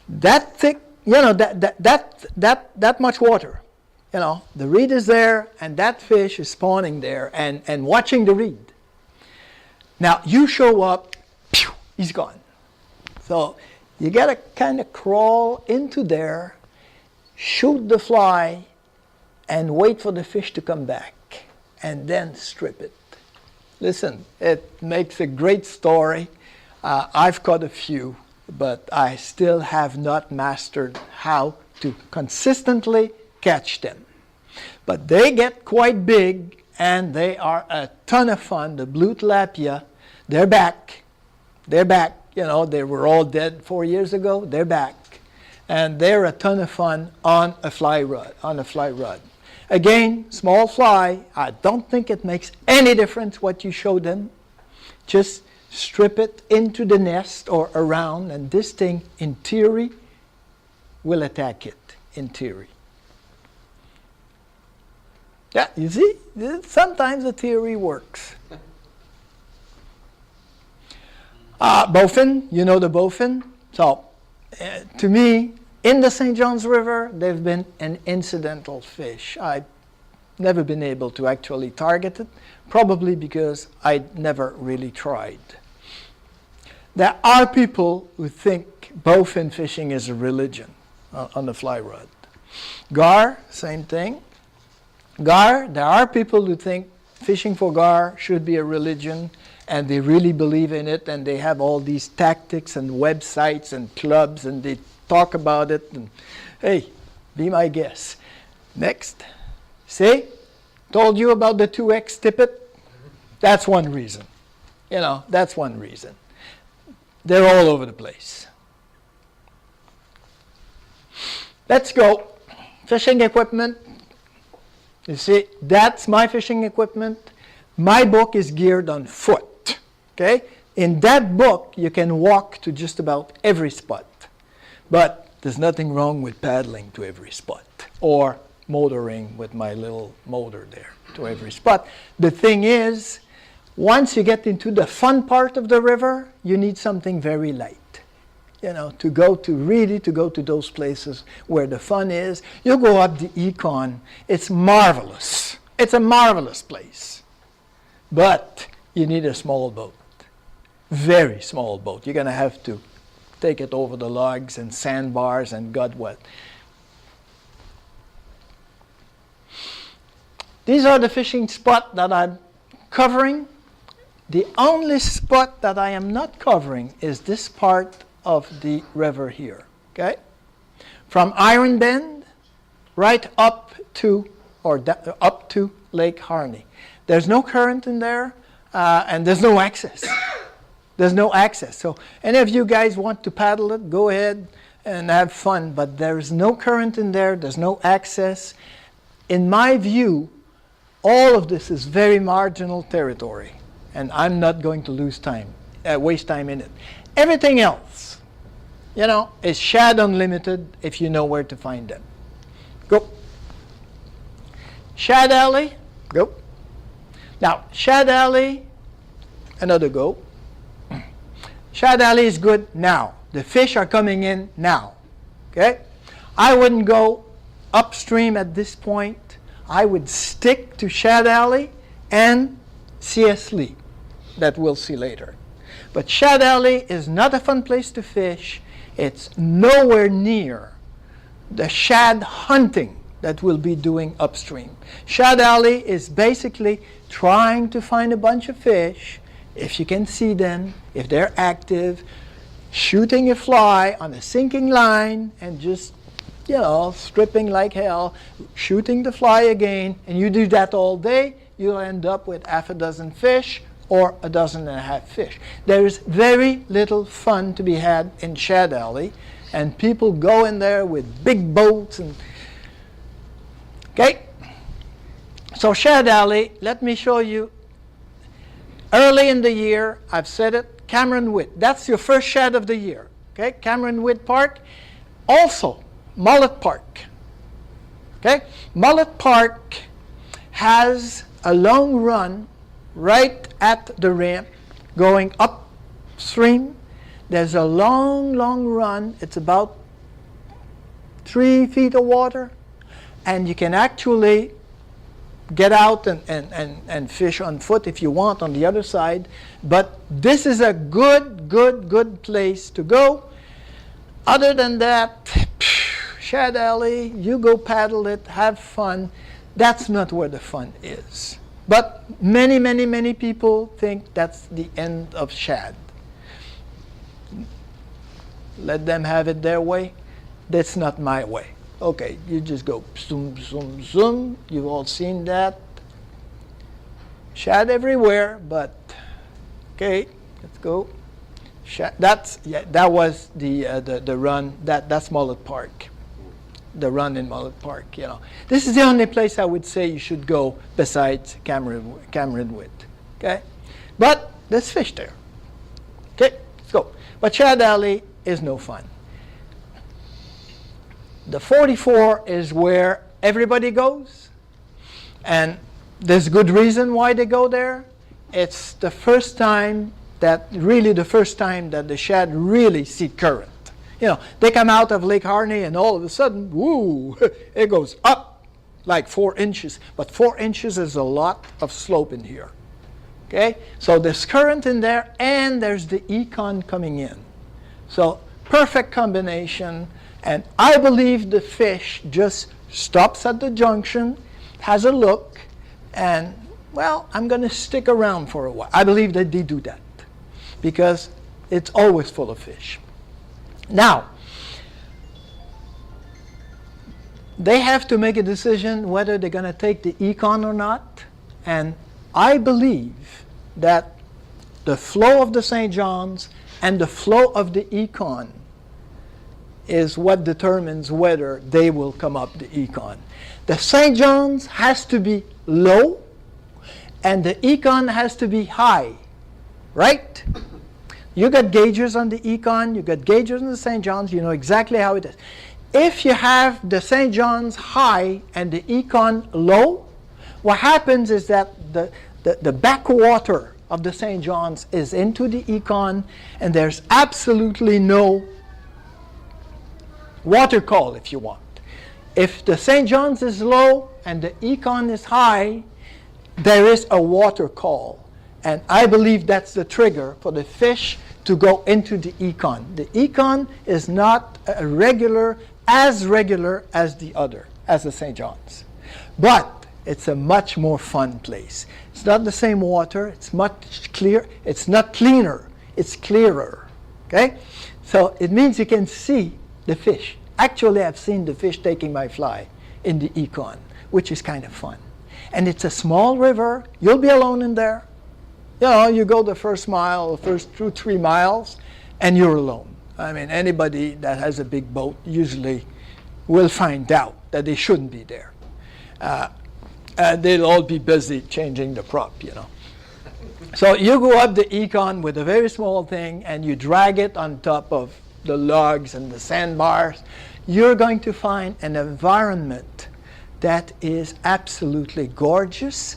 That thick, you know, that much water, you know, the reed is there, and that fish is spawning there and watching the reed. Now, you show up, pew, he's gone. So you got to kind of crawl into there, shoot the fly, and wait for the fish to come back, and then strip it. Listen, it makes a great story. I've caught a few, but I still have not mastered how to consistently catch them. But they get quite big, and they are a ton of fun. The blue tilapia, they're back. They're back. You know, they were all dead 4 years ago. They're back. And they're a ton of fun on a fly rod. Again, small fly. I don't think it makes any difference what you show them. Just strip it into the nest or around, and this thing, in theory, will attack it, in theory. Yeah, you see? Sometimes the theory works. Bowfin, you know the bowfin? So, to me, in the St. John's River, they've been an incidental fish. I've never been able to actually target it, probably because I'd never really tried. There are people who think bowfin fishing is a religion on the fly rod. Gar, same thing. Gar, there are people who think fishing for gar should be a religion, and they really believe in it, and they have all these tactics and websites and clubs, and they talk about it, and hey, be my guest. Next. See? Told you about the 2X tippet? That's one reason. You know, that's one reason. They're all over the place. Let's go. Fishing equipment. You see, that's my fishing equipment. My book is geared on foot. Okay? In that book, you can walk to just about every spot. But there's nothing wrong with paddling to every spot or motoring with my little motor there to every spot. The thing is, once you get into the fun part of the river, you need something very light. You know, to go to those places where the fun is. You go up the Econ, it's marvelous. It's a marvelous place. But you need a small boat. Very small boat. You're going to have to take it over the logs and sandbars and God what. These are the fishing spots that I'm covering. The only spot that I am not covering is this part of the river here. Okay? From Iron Bend right up to Lake Harney. There's no current in there, and there's no access. There's no access. So any of you guys want to paddle it, go ahead and have fun. But there's no current in there. There's no access. In my view, all of this is very marginal territory. And I'm not going to waste time in it. Everything else, you know, is shad unlimited if you know where to find them. Go. Shad Alley, go. Now, Shad Alley, another go. Shad Alley is good now. The fish are coming in now. Okay? I wouldn't go upstream at this point. I would stick to Shad Alley and C.S. Lee, that we'll see later. But Shad Alley is not a fun place to fish. It's nowhere near the shad hunting that we'll be doing upstream. Shad Alley is basically trying to find a bunch of fish. If you can see them, if they're active, shooting a fly on a sinking line and just, stripping like hell, shooting the fly again, and you do that all day, you'll end up with half a dozen fish or a dozen and a half fish. There is very little fun to be had in Shad Alley, and people go in there with big boats and okay. So Shad Alley, let me show you. Early in the year, I've said it, Cameron Witt. That's your first shad of the year. Okay, Cameron Witt Park. Also, Mullet Park. Okay, Mullet Park has a long run right at the ramp going upstream. There's a long, long run. It's about 3 feet of water. And you can actually get out and fish on foot if you want on the other side. But this is a good place to go. Other than that, Shad Alley, you go paddle it, have fun. That's not where the fun is. But many people think that's the end of Shad. Let them have it their way. That's not my way. Okay, you just go zoom, zoom, zoom. You've all seen that. Shad everywhere, but okay, let's go. Shad, that was the run. That's Mullet Park. The run in Mullet Park. This is the only place I would say you should go besides Cameron Witt. Okay, but there's fish there. Okay, let's go. But Shad Alley is no fun. The 44 is where everybody goes, and there's good reason why they go there. It's the first time that the shad really see current. They come out of Lake Harney and all of a sudden, woo, it goes up like 4 inches. But 4 inches is a lot of slope in here. Okay, so there's current in there, and there's the econ coming in. So perfect combination. And I believe the fish just stops at the junction, has a look, and, well, I'm going to stick around for a while. I believe that they do that because it's always full of fish. Now, they have to make a decision whether they're going to take the econ or not. And I believe that the flow of the St. John's and the flow of the econ is what determines whether they will come up the econ. The St. John's has to be low, and the econ has to be high, right? You got gauges on the econ, you got gauges on the St. John's, you know exactly how it is. If you have the St. John's high and the econ low, what happens is that the backwater of the St. John's is into the econ, and there's absolutely no water call, if you want. If the St. John's is low and the econ is high, there is a water call. And I believe that's the trigger for the fish to go into the econ. The econ is not regular as the other, as the St. John's. But it's a much more fun place. It's not the same water. It's much clear. It's not cleaner. It's clearer. Okay? So it means you can see the fish. Actually, I've seen the fish taking my fly in the econ, which is kind of fun. And it's a small river. You'll be alone in there. You go the first mile, the first 2-3 miles, and you're alone. I mean, anybody that has a big boat usually will find out that they shouldn't be there. They'll all be busy changing the prop, So you go up the econ with a very small thing, and you drag it on top of the logs and the sandbars. You're going to find an environment that is absolutely gorgeous.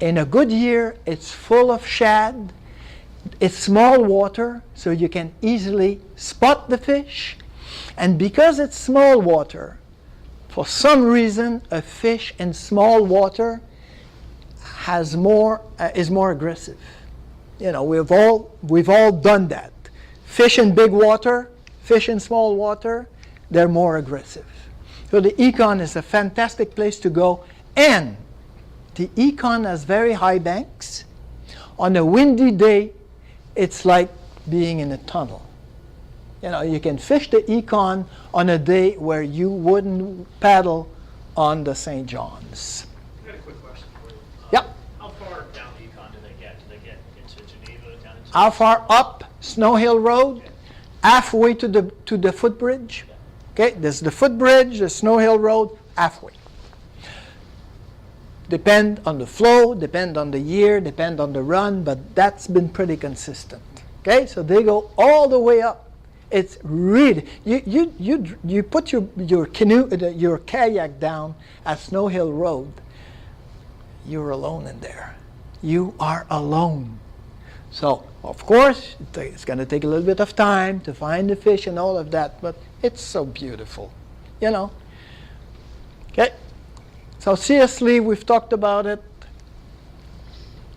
In a good year, it's full of shad. It's small water, so you can easily spot the fish. And because it's small water, for some reason, a fish in small water is more aggressive. We've all done that. Fish in big water, fish in small water, they're more aggressive. So the econ is a fantastic place to go, and the econ has very high banks. On a windy day, it's like being in a tunnel. You know, you can fish the Econ on a day where you wouldn't paddle on the St. John's. I got a quick question for you. Yep. How far down the Econ do they get? Do they get into Geneva, down into? How far up Snow Hill Road? Halfway to the footbridge. Okay, there's the footbridge, the Snow Hill Road, halfway. Depend on the flow, depend on the year, depend on the run, but that's been pretty consistent. Okay, so they go all the way up. It's really, you put your canoe, your kayak down at Snow Hill Road, you're alone in there. You are alone. So, of course, it's going to take a little bit of time to find the fish and all of that, but it's so beautiful, you know. Okay, so seriously, we've talked about it.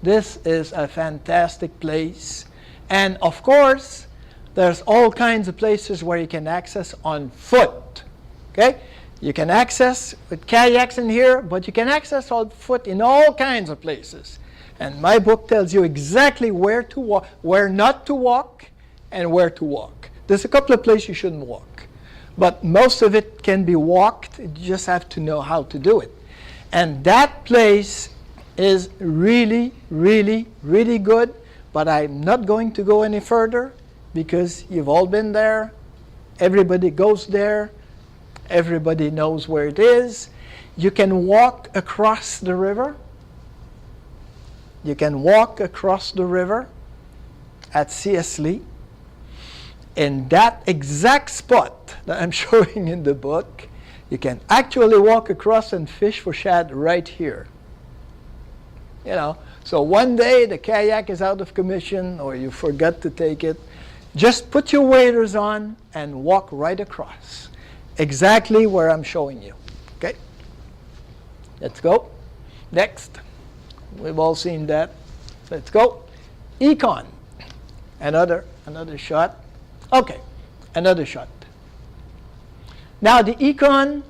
This is a fantastic place. And of course, there's all kinds of places where you can access on foot. Okay? You can access with kayaks in here, but you can access on foot in all kinds of places. And my book tells you exactly where to walk, where not to walk, and where to walk. There's a couple of places you shouldn't walk. But most of it can be walked. You just have to know how to do it. And that place is really, really, really good. But I'm not going to go any further because you've all been there. Everybody goes there. Everybody knows where it is. You can walk across the river. You can walk across the river at Desjarlais. In that exact spot that I'm showing in the book, you can actually walk across and fish for shad right here. You know, so one day the kayak is out of commission or you forgot to take it, just put your waders on and walk right across. Exactly where I'm showing you. Okay? Let's go. Next. We've all seen that. Let's go. Econ. Another shot. Okay, another shot. Now the Econ,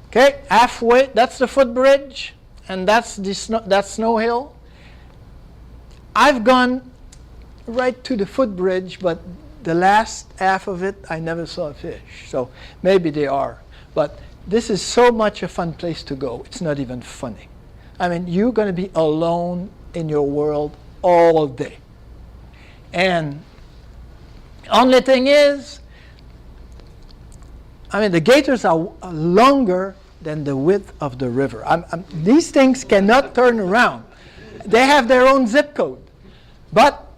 okay, halfway, that's the footbridge, and that's Snow Hill. I've gone right to the footbridge, but the last half of it, I never saw a fish. So maybe they are. But this is so much a fun place to go, it's not even funny. I mean, you're going to be alone in your world all day. And only thing is, I mean, the gators are longer than the width of the river. These things cannot turn around. They have their own zip code. But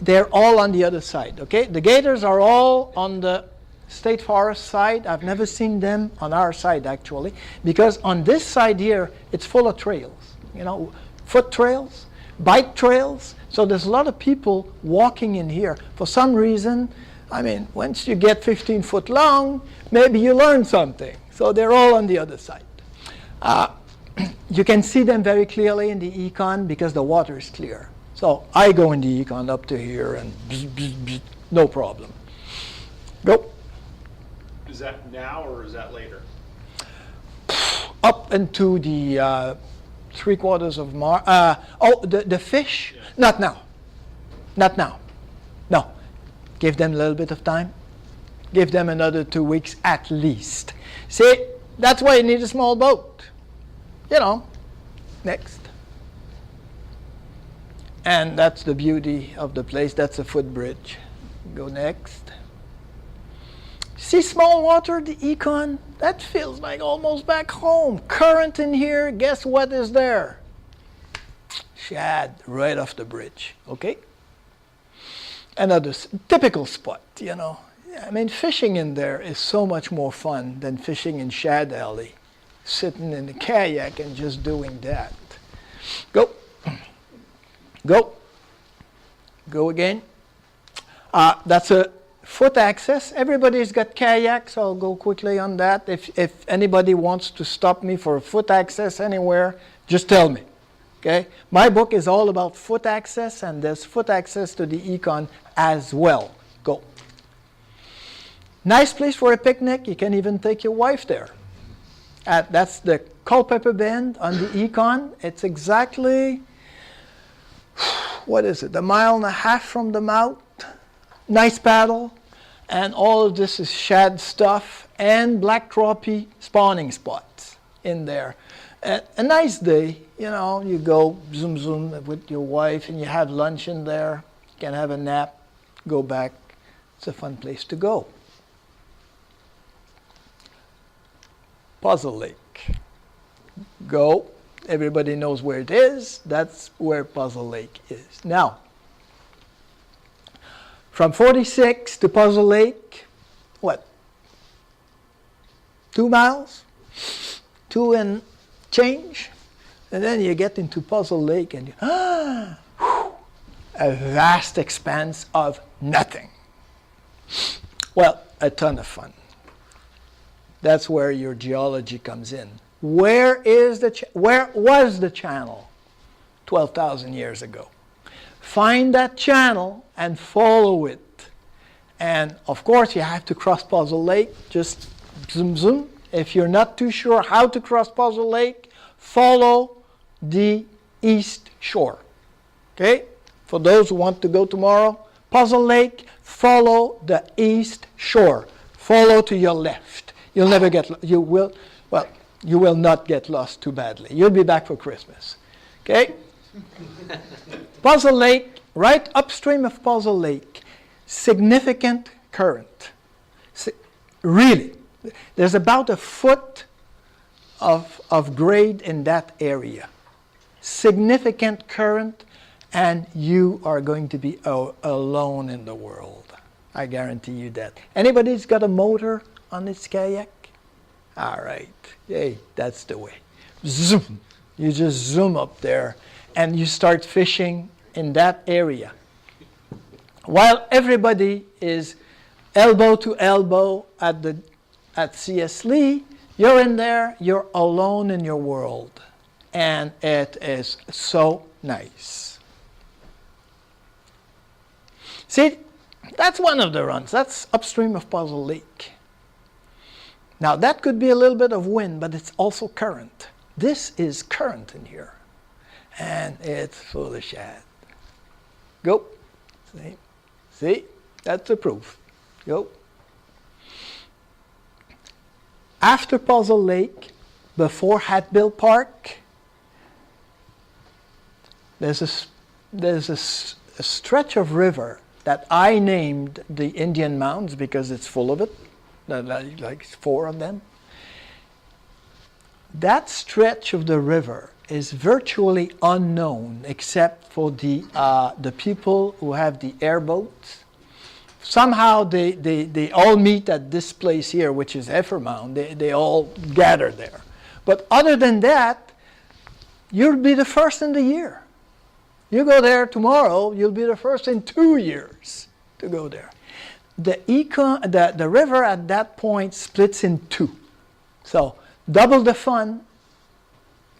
they're all on the other side, okay? The gators are all on the state forest side. I've never seen them on our side, actually, because on this side here, it's full of trails, you know, foot trails, bike trails. So there's a lot of people walking in here. For some reason, I mean, once you get 15 foot long, maybe you learn something. So they're all on the other side. You can see them very clearly in the Econ because the water is clear. So I go in the Econ up to here and bzz, bzz, bzz, no problem. Go. Is that now or is that later? Up into the 3/4 of March. The fish? Yeah. Not now. Not now. No. Give them a little bit of time. Give them another 2 weeks at least. See, that's why you need a small boat. You know. Next. And that's the beauty of the place. That's a footbridge. Go next. See small water, the Econ? That feels like almost back home. Current in here, guess what is there? Shad right off the bridge, okay? Another typical spot, you know. I mean, fishing in there is so much more fun than fishing in Shad Alley. Sitting in the kayak and just doing that. Go. Go. Go again. That's a foot access. Everybody's got kayaks, so I'll go quickly on that. If anybody wants to stop me for foot access anywhere, just tell me. Okay? My book is all about foot access, and there's foot access to the Econ as well. Go. Nice place for a picnic. You can even take your wife there. That's the Culpeper Bend on the Econ. It's exactly, what is it, 1.5 miles from the mouth nice paddle, and all of this is shad stuff and black crappie spawning spots in there. A nice day, you go zoom zoom with your wife and you have lunch in there, you can have a nap, go back. It's a fun place to go. Puzzle Lake. Go. Everybody knows where it is. That's where Puzzle Lake is. Now, from 46 to Puzzle Lake, what? 2 miles? 2 and change? And then you get into Puzzle Lake and a vast expanse of nothing. Well, a ton of fun. That's where your geology comes in. Where was the channel 12,000 years ago? Find that channel and follow it. And of course, you have to cross Puzzle Lake. Just zoom, zoom. If you're not too sure how to cross Puzzle Lake, follow the east shore. Okay? For those who want to go tomorrow, Puzzle Lake, follow the east shore. Follow to your left. You'll never get, you will not get lost too badly. You'll be back for Christmas. Okay? Puzzle Lake, right upstream of Puzzle Lake, significant current. Really, there's about a foot of grade in that area. Significant current, and you are going to be alone in the world. I guarantee you that. Anybody's got a motor on its kayak? All right. Hey, that's the way. Zoom. You just zoom up there and you start fishing in that area. While everybody is elbow to elbow at C.S. Lee, you're in there, you're alone in your world. And it is so nice. See, that's one of the runs. That's upstream of Puzzle Lake. Now, that could be a little bit of wind, but it's also current. This is current in here. And it's full of shad. Go. See? That's the proof. Go. After Puzzle Lake, before Hatbill Park, there's a stretch of river that I named the Indian Mounds because it's full of it. Like 4 of them. That stretch of the river is virtually unknown except for the people who have the airboats. Somehow they all meet at this place here, which is Heifer Mound. They all gather there. But other than that, you'll be the first in the year. You go there tomorrow, you'll be the first in 2 years to go there. The river at that point splits in 2. So double the fun,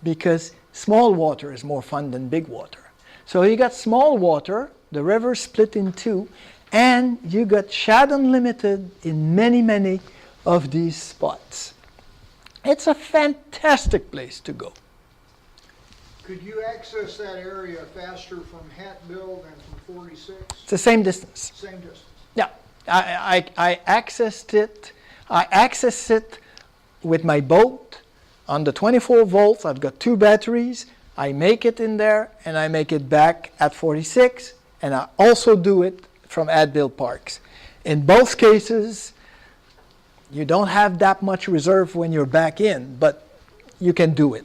because small water is more fun than big water. So you got small water, the river split in 2, and you got shad unlimited in many, many of these spots. It's a fantastic place to go. Could you access that area faster from Hatbill than from 46? It's the same distance. Same distance. Yeah, I accessed it. I access it with my boat on the 24 volts. I've got 2 batteries. I make it in there and I make it back at 46, and I also do it from Hatbill Parks. In both cases, you don't have that much reserve when you're back in, but you can do it.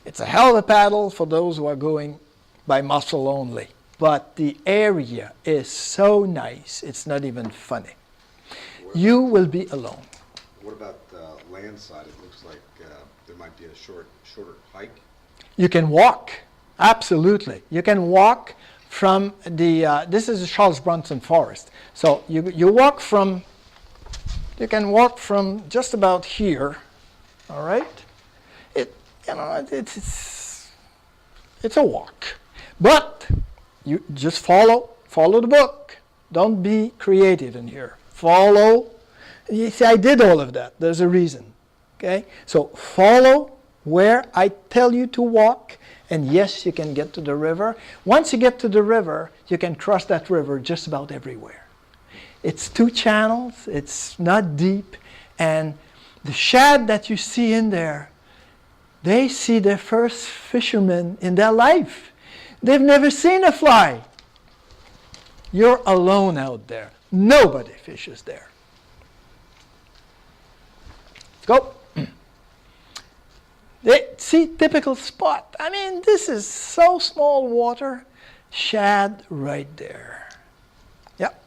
It's a hell of a paddle for those who are going by muscle only. But the area is so nice, it's not even funny. You will be alone. What about the land side? It looks like there might be a shorter hike. You can walk, absolutely. You can walk from this is the Charles Bronson Forest. So you can walk from just about here, all right? It's a walk. But you just follow the book. Don't be creative in here. Follow. You see, I did all of that. There's a reason. Okay? So follow where I tell you to walk, and yes, you can get to the river. Once you get to the river, you can cross that river just about everywhere. It's 2 channels. It's not deep. And the shad that you see in there, they see their first fisherman in their life. They've never seen a fly. You're alone out there. Nobody fishes there. Let's go. See, typical spot. I mean, this is so small water. Shad right there. Yep.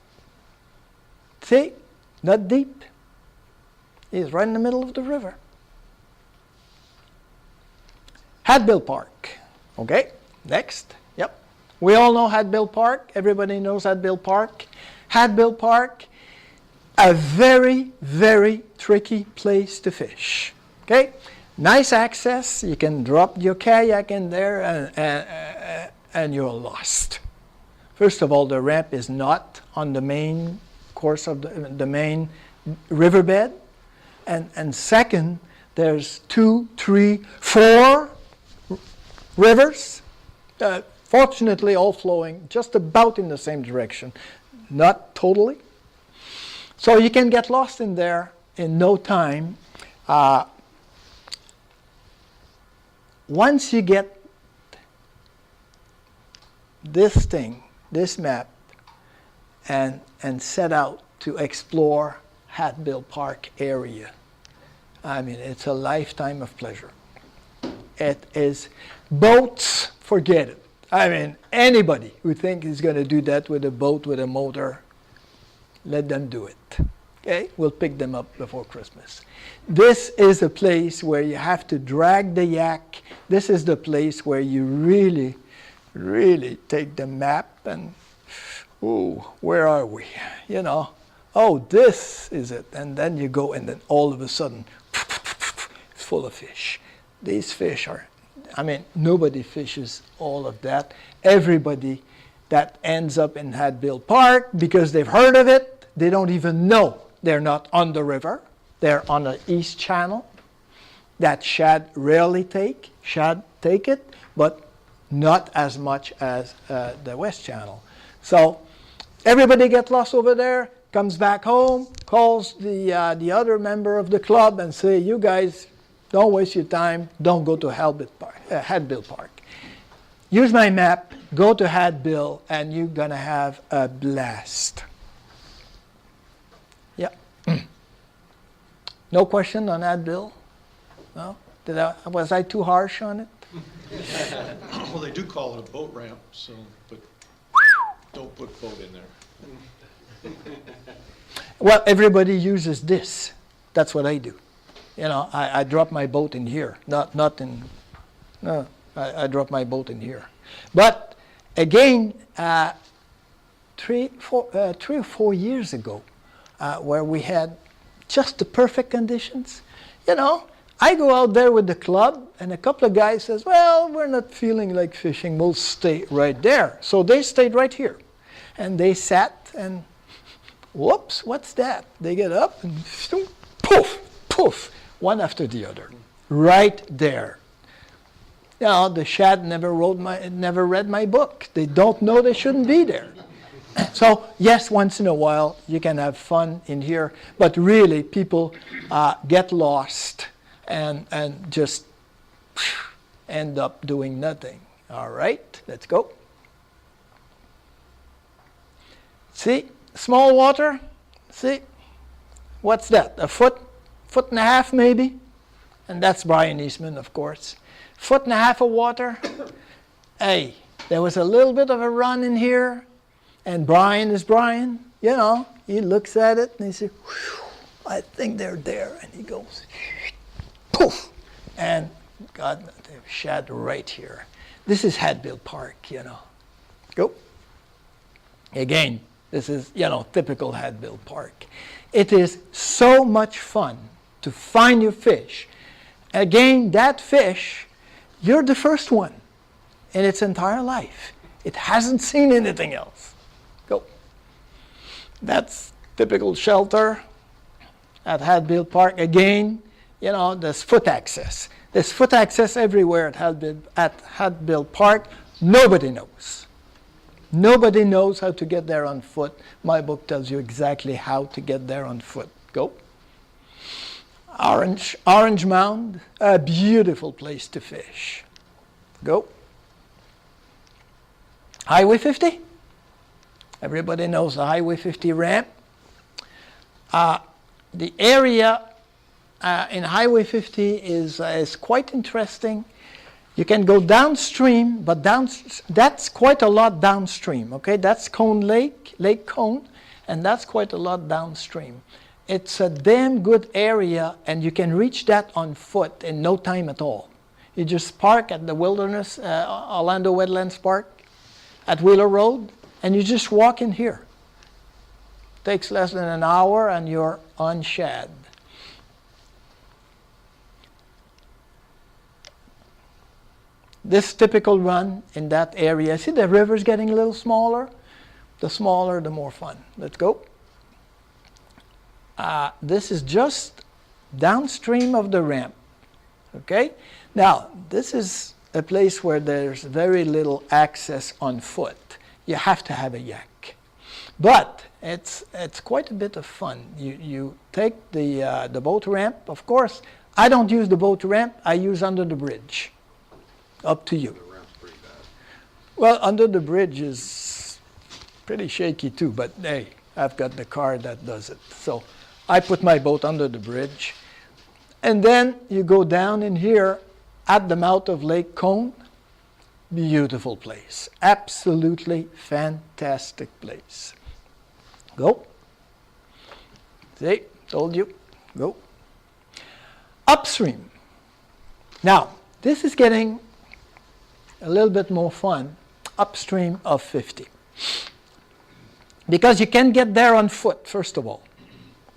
See, not deep. He's right in the middle of the river. Hadbill Park. Okay, next. Yep. We all know Hadbill Park. Everybody knows Hadbill Park. Hadbill Park, a very, very tricky place to fish. Okay? Nice access. You can drop your kayak in there and you're lost. First of all, the ramp is not on the main course of the main riverbed. And second, there's 2, 3, 4 rivers, fortunately all flowing just about in the same direction, not totally. So you can get lost in there in no time. Once you get this thing, this map, and set out to explore Hadbill Park area, I mean, it's a lifetime of pleasure. It is boats, forget it. I mean, anybody who thinks he's going to do that with a boat with a motor, let them do it. Okay? We'll pick them up before Christmas. This is a place where you have to drag the yak. This is the place where you really, really take the map and, ooh, where are we? You know, oh, this is it. And then you go and then all of a sudden, it's full of fish. These fish are, I mean, nobody fishes all of that. Everybody that ends up in Hadbill Park, because they've heard of it, they don't even know they're not on the river. They're on the East Channel. That shad rarely take. Shad take it, but not as much as the West Channel. So everybody gets lost over there, comes back home, calls the other member of the club and say, you guys, don't waste your time. Don't go to Hadbill Park. Use my map. Go to Hadbill, and you're going to have a blast. Yeah. No question on Hadbill? No? Was I too harsh on it? Well, they do call it a boat ramp, so, but don't put boat in there. Well, everybody uses this. That's what I do. You know, I drop my boat in here, not in, no, I drop my boat in here. But again, 3 or 4 years ago, where we had just the perfect conditions, you know, I go out there with the club and a couple of guys says, well, we're not feeling like fishing, we'll stay right there. So they stayed right here. And they sat and, whoops, what's that? They get up and poof, poof. One after the other, right there. You know, the shad never read my book. They don't know they shouldn't be there. So yes, once in a while you can have fun in here, but really people get lost and just end up doing nothing. All right, let's go. See, small water. See, what's that? A foot and a half maybe, and that's Brian Eastman, of course. 1.5 feet of water. Hey, there was a little bit of a run in here, and Brian is Brian, you know, he looks at it and he says, I think they're there, and he goes, poof, and God, they've shad right here. This is Hadbill Park, you know. Go. Again, this is, you know, typical Hadbill Park. It is so much fun to find your fish. Again, that fish, you're the first one in its entire life. It hasn't seen anything else. Go. That's typical shelter at Hadbill Park. Again, you know, there's foot access. There's foot access everywhere at Hadbill Park. Nobody knows. Nobody knows how to get there on foot. My book tells you exactly how to get there on foot. Go. Orange Mound, a beautiful place to fish. Go. Highway 50. Everybody knows the Highway 50 ramp. The area in Highway 50 is quite interesting. You can go downstream, but that's quite a lot downstream, okay? That's Cone Lake, Lake Cone, and that's quite a lot downstream. It's a damn good area, and you can reach that on foot in no time at all. You just park at the Wilderness, Orlando Wetlands Park at Wheeler Road, and you just walk in here. Takes less than an hour, and you're on shad. This typical run in that area. See, the river's getting a little smaller. The smaller, the more fun. Let's go. This is just downstream of the ramp. Okay? Now, this is a place where there's very little access on foot. You have to have a yak. But it's quite a bit of fun. You take the boat ramp. Of course, I don't use the boat ramp. I use under the bridge. Up to you. The ramp's pretty bad. Well, under the bridge is pretty shaky too, but hey, I've got the car that does it. So I put my boat under the bridge. And then you go down in here at the mouth of Lake Cone. Beautiful place. Absolutely fantastic place. Go. See, told you. Go. Upstream. Now, this is getting a little bit more fun upstream of 50. Because you can get there on foot, first of all.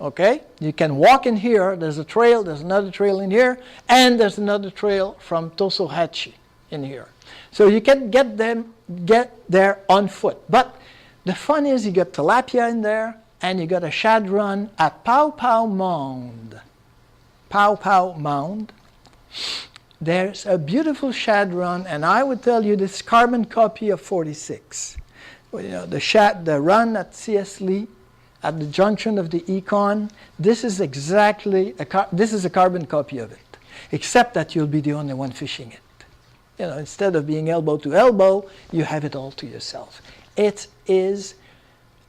Okay? You can walk in here. There's a trail. There's another trail in here. And there's another trail from Tosohatchee in here. So you can get there on foot. But the fun is you got tilapia in there, and you got a shad run at Pow Pow Mound. Pow Pow Mound. There's a beautiful shad run, and I would tell you this carbon copy of 46. Well, you know, the run at C.S. Lee, at the junction of the Econ, this is exactly this is a carbon copy of it, except that you'll be the only one fishing it. You know, instead of being elbow to elbow, you have it all to yourself. It is,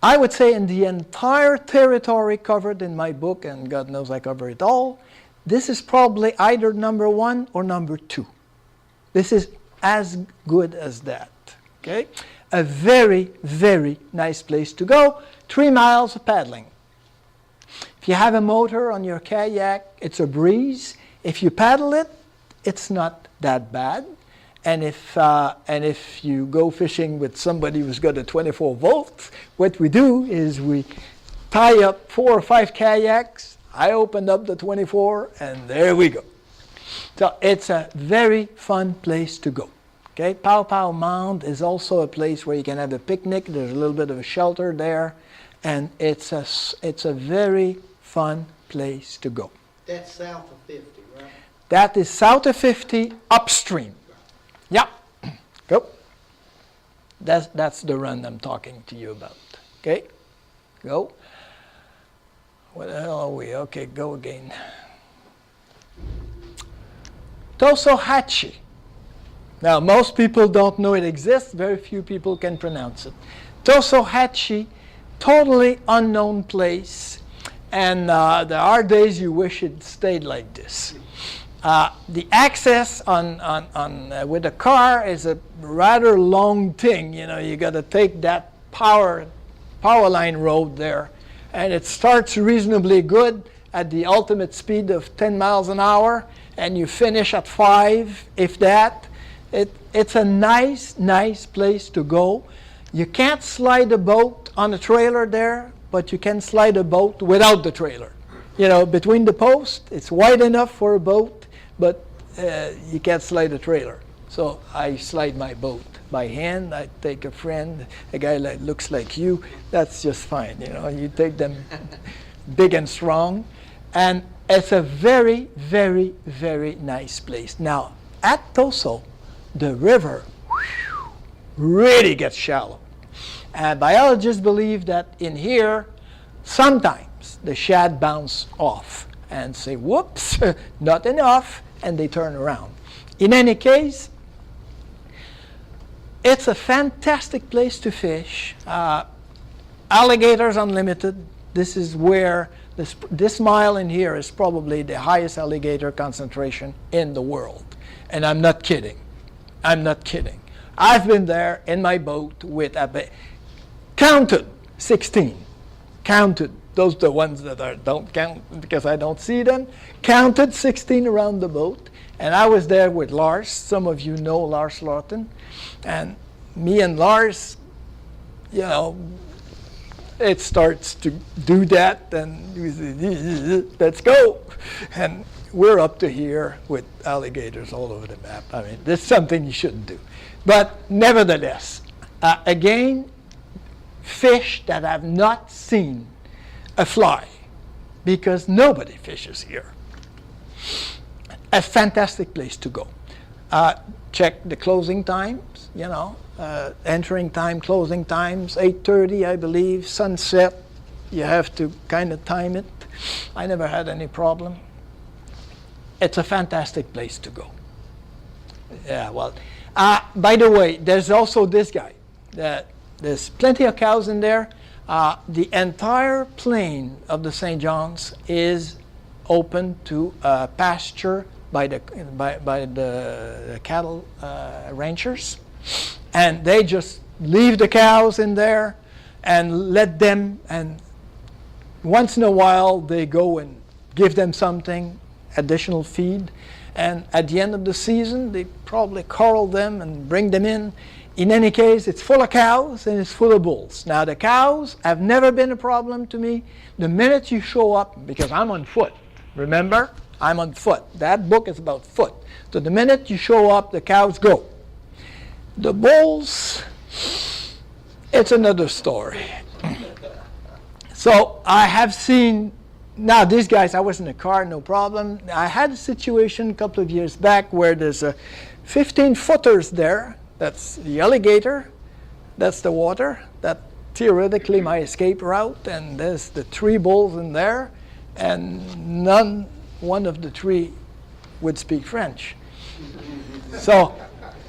I would say, in the entire territory covered in my book, and God knows I cover it all, this is probably either number 1 or number 2. This is as good as that. Okay? A very, very nice place to go. 3 miles of paddling. If you have a motor on your kayak, it's a breeze. If you paddle it, it's not that bad. And if you go fishing with somebody who's got a 24 volts, what we do is we tie up 4 or 5 kayaks. I opened up the 24, and there we go. So it's a very fun place to go. Okay, Pow Pow Mound is also a place where you can have a picnic. There's a little bit of a shelter there, and it's a very fun place to go. That's south of 50, right? That is south of 50, upstream. Yeah, go. That's the run I'm talking to you about. Okay, go. Where the hell are we? Okay, go again. Tosohatchee. Now, most people don't know it exists. Very few people can pronounce it. Tosohatchee, totally unknown place. And there are days you wish it stayed like this. The access with a car is a rather long thing. You know, you got to take that power line road there. And it starts reasonably good at the ultimate speed of 10 miles an hour, and you finish at 5, if that. It's a nice, nice place to go. You can't slide a boat on a trailer there, but you can slide a boat without the trailer. You know, between the posts, it's wide enough for a boat, but you can't slide a trailer. So I slide my boat by hand. I take a friend, a guy that looks like you. That's just fine. You know, you take them big and strong. And it's a very, very, very nice place. Now, at Toso, the river really gets shallow. Biologists believe that in here, sometimes the shad bounce off and say, whoops, not enough, and they turn around. In any case, it's a fantastic place to fish. Alligators unlimited. This is where this mile in here is probably the highest alligator concentration in the world. And I'm not kidding. I'm not kidding. I've been there in my boat with counted 16. Counted. Those are the ones that don't count because I don't see them. Counted 16 around the boat. And I was there with Lars. Some of you know Lars Lawton. And me and Lars, you know, it starts to do that, and we say, let's go. And we're up to here with alligators all over the map. I mean, this is something you shouldn't do. But nevertheless, again, fish that have not seen a fly, because nobody fishes here. A fantastic place to go. Check the closing times, you know. Entering time, closing times, 8:30, I believe, sunset. You have to kind of time it. I never had any problem. It's a fantastic place to go. Yeah, well, by the way, there's also this guy. There's plenty of cows in there. The entire plain of the St. John's is open to pasture by the cattle ranchers. And they just leave the cows in there and let them, and once in a while they go and give them something, additional feed. And at the end of the season, they probably corral them and bring them in. In any case, it's full of cows and it's full of bulls. Now, the cows have never been a problem to me. The minute you show up, because I'm on foot, remember? I'm on foot. That book is about foot. So the minute you show up, the cows go. The bulls, it's another story. So I have seen, now these guys, I was in a car, no problem. I had a situation a couple of years back where there's a 15-footers there. That's the alligator, that's the water, that's theoretically my escape route, and there's the 3 bulls in there, and one of the 3 would speak French. So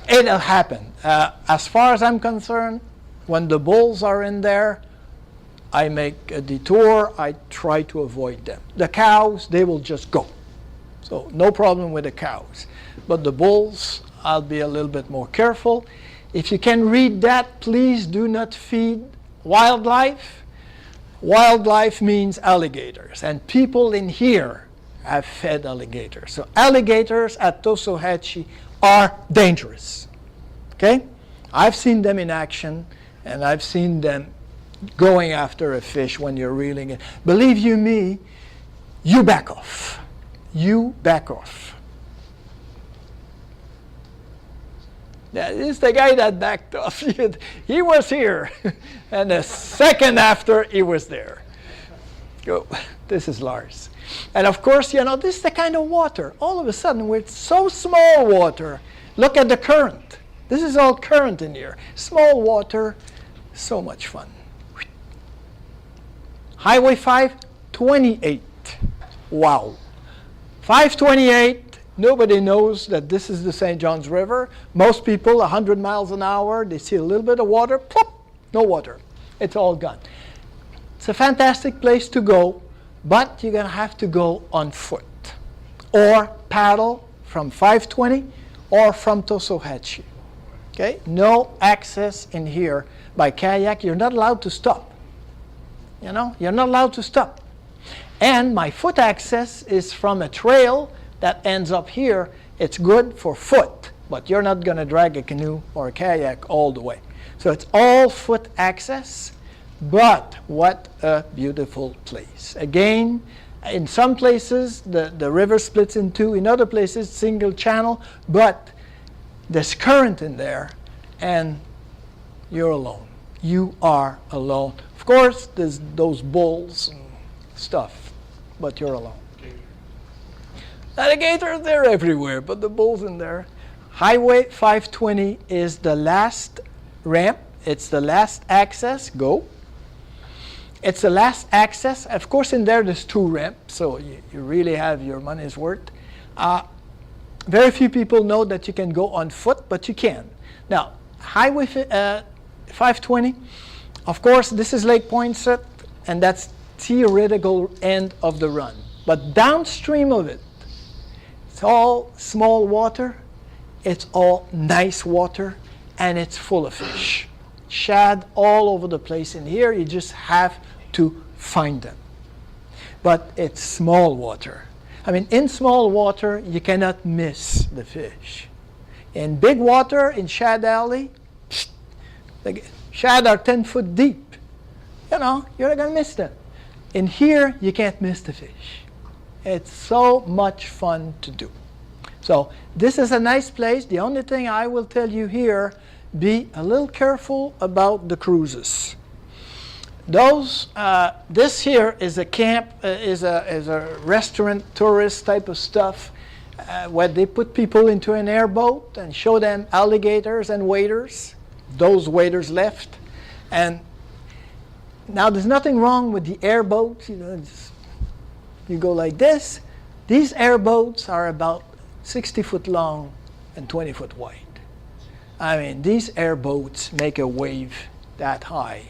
it'll happen. As far as I'm concerned, when the bulls are in there, I make a detour. I try to avoid them. The cows, they will just go. So no problem with the cows. But the bulls, I'll be a little bit more careful. If you can read that, please do not feed wildlife. Wildlife means alligators. And people in here have fed alligators. So alligators at Tosohatchee are dangerous. Okay? I've seen them in action, and I've seen them going after a fish when you're reeling it. Believe you me, you back off. You back off. That is the guy that backed off. He was here, and a second after, he was there. Go. This is Lars. And of course, you know, this is the kind of water. All of a sudden, with so small water, look at the current. This is all current in here. Small water, so much fun. Highway 528. Wow. 528, nobody knows that this is the St. John's River. Most people, 100 miles an hour, they see a little bit of water, plop, no water. It's all gone. It's a fantastic place to go, but you're going to have to go on foot or paddle from 520 or from Tosohatchee. Okay? No access in here by kayak. You're not allowed to stop. You know, you're not allowed to stop. And my foot access is from a trail that ends up here. It's good for foot, but you're not going to drag a canoe or a kayak all the way. So it's all foot access, but what a beautiful place. Again, in some places, the river splits in 2. In other places, single channel, but there's current in there, and you're alone. You are alone. Of course, there's those bulls and stuff, but you're alone. Alligators, they're everywhere, but the bulls in there. Highway 520 is the last ramp it's the last access, go. It's the last access. Of course, in there's 2 ramps, so you really have your money's worth. Very few people know that you can go on foot, but you can. Now, Highway 520, of course, this is Lake Poinsett, and that's theoretical end of the run. But downstream of it, it's all small water, it's all nice water, and it's full of fish. Shad all over the place in here, you just have to find them. But it's small water. I mean, in small water, you cannot miss the fish. In big water, in Shad Alley, the shad are 10 foot deep. You know, you're not going to miss them. In here, you can't miss the fish. It's so much fun to do. So this is a nice place. The only thing I will tell you here, be a little careful about the cruises. This here is a camp, is a restaurant, tourist type of stuff, where they put people into an airboat and show them alligators and waders. Those waders left. And now there's nothing wrong with the airboat. You know, you go like this. These airboats are about 60 foot long and 20 foot wide. I mean, these airboats make a wave that high.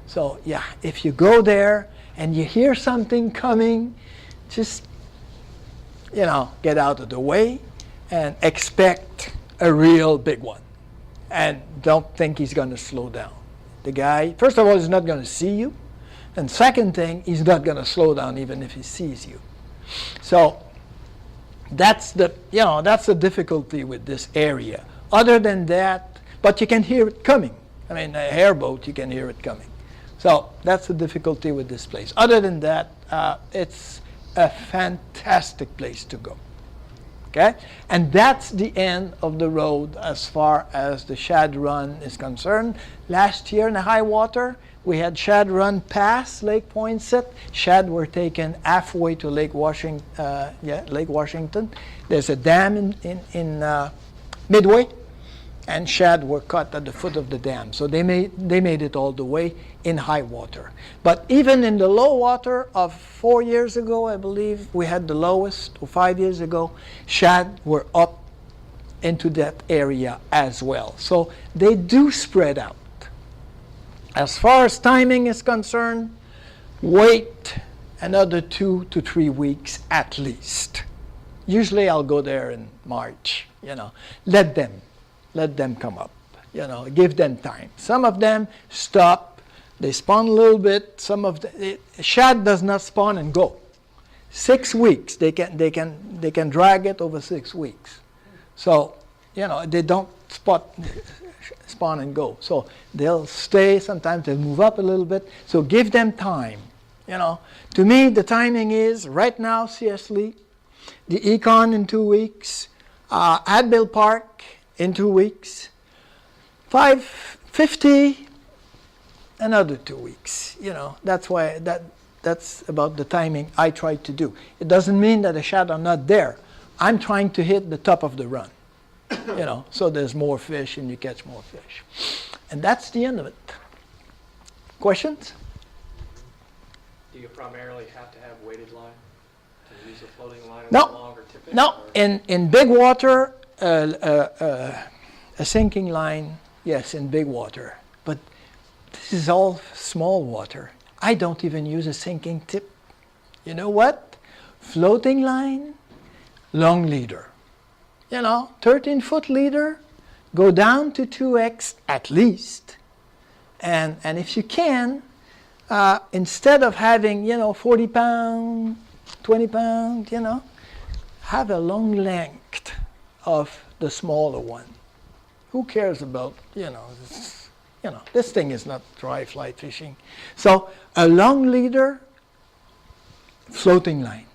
So yeah, if you go there and you hear something coming, just, you know, get out of the way and expect a real big one. And don't think he's going to slow down. The guy, first of all, is not going to see you. And second thing, he's not going to slow down even if he sees you. So that's the difficulty with this area. Other than that, but you can hear it coming. I mean, a airboat, you can hear it coming. So that's the difficulty with this place. Other than that, it's a fantastic place to go. Okay? And that's the end of the road as far as the Shad Run is concerned. Last year in the high water, we had Shad Run past Lake Poinsett. Shad were taken halfway to Lake Washington. Lake Washington. There's a dam in Midway, and shad were caught at the foot of the dam. So they made it all the way in high water. But even in the low water of 4 years ago, I believe, we had the lowest, or 5 years ago, shad were up into that area as well. So they do spread out. As far as timing is concerned, wait another 2 to 3 weeks at least. Usually I'll go there in March, you know. Let them come up, you know, give them time. Some of them stop, they spawn a little bit. Some of the shad does not spawn and go. 6 weeks, they can drag it over 6 weeks. So, you know, they don't spawn and go. So they'll stay, sometimes they'll move up a little bit. So give them time, you know. To me, the timing is right now, seriously, the Econ in 2 weeks, Adville Park in 2 weeks, 550 another 2 weeks. You know, that's why that's about the timing I try to do. It doesn't mean that the shad are not there. I'm trying to hit the top of the run, you know, so there's more fish and you catch more fish. And that's the end of it. Questions? Do you primarily have to have weighted line? Can you use a floating line No. longer tippet? No, or- in big water, a sinking line, yes, in big water. But this is all small water. I don't even use a sinking tip. You know what? Floating line, long leader. You know, 13-foot leader, go down to 2x at least. And if you can, instead of having, you know, 40 pound, 20 pound, you know, have a long length of the smaller one. Who cares about, this thing is not dry fly fishing. So a long leader, floating line.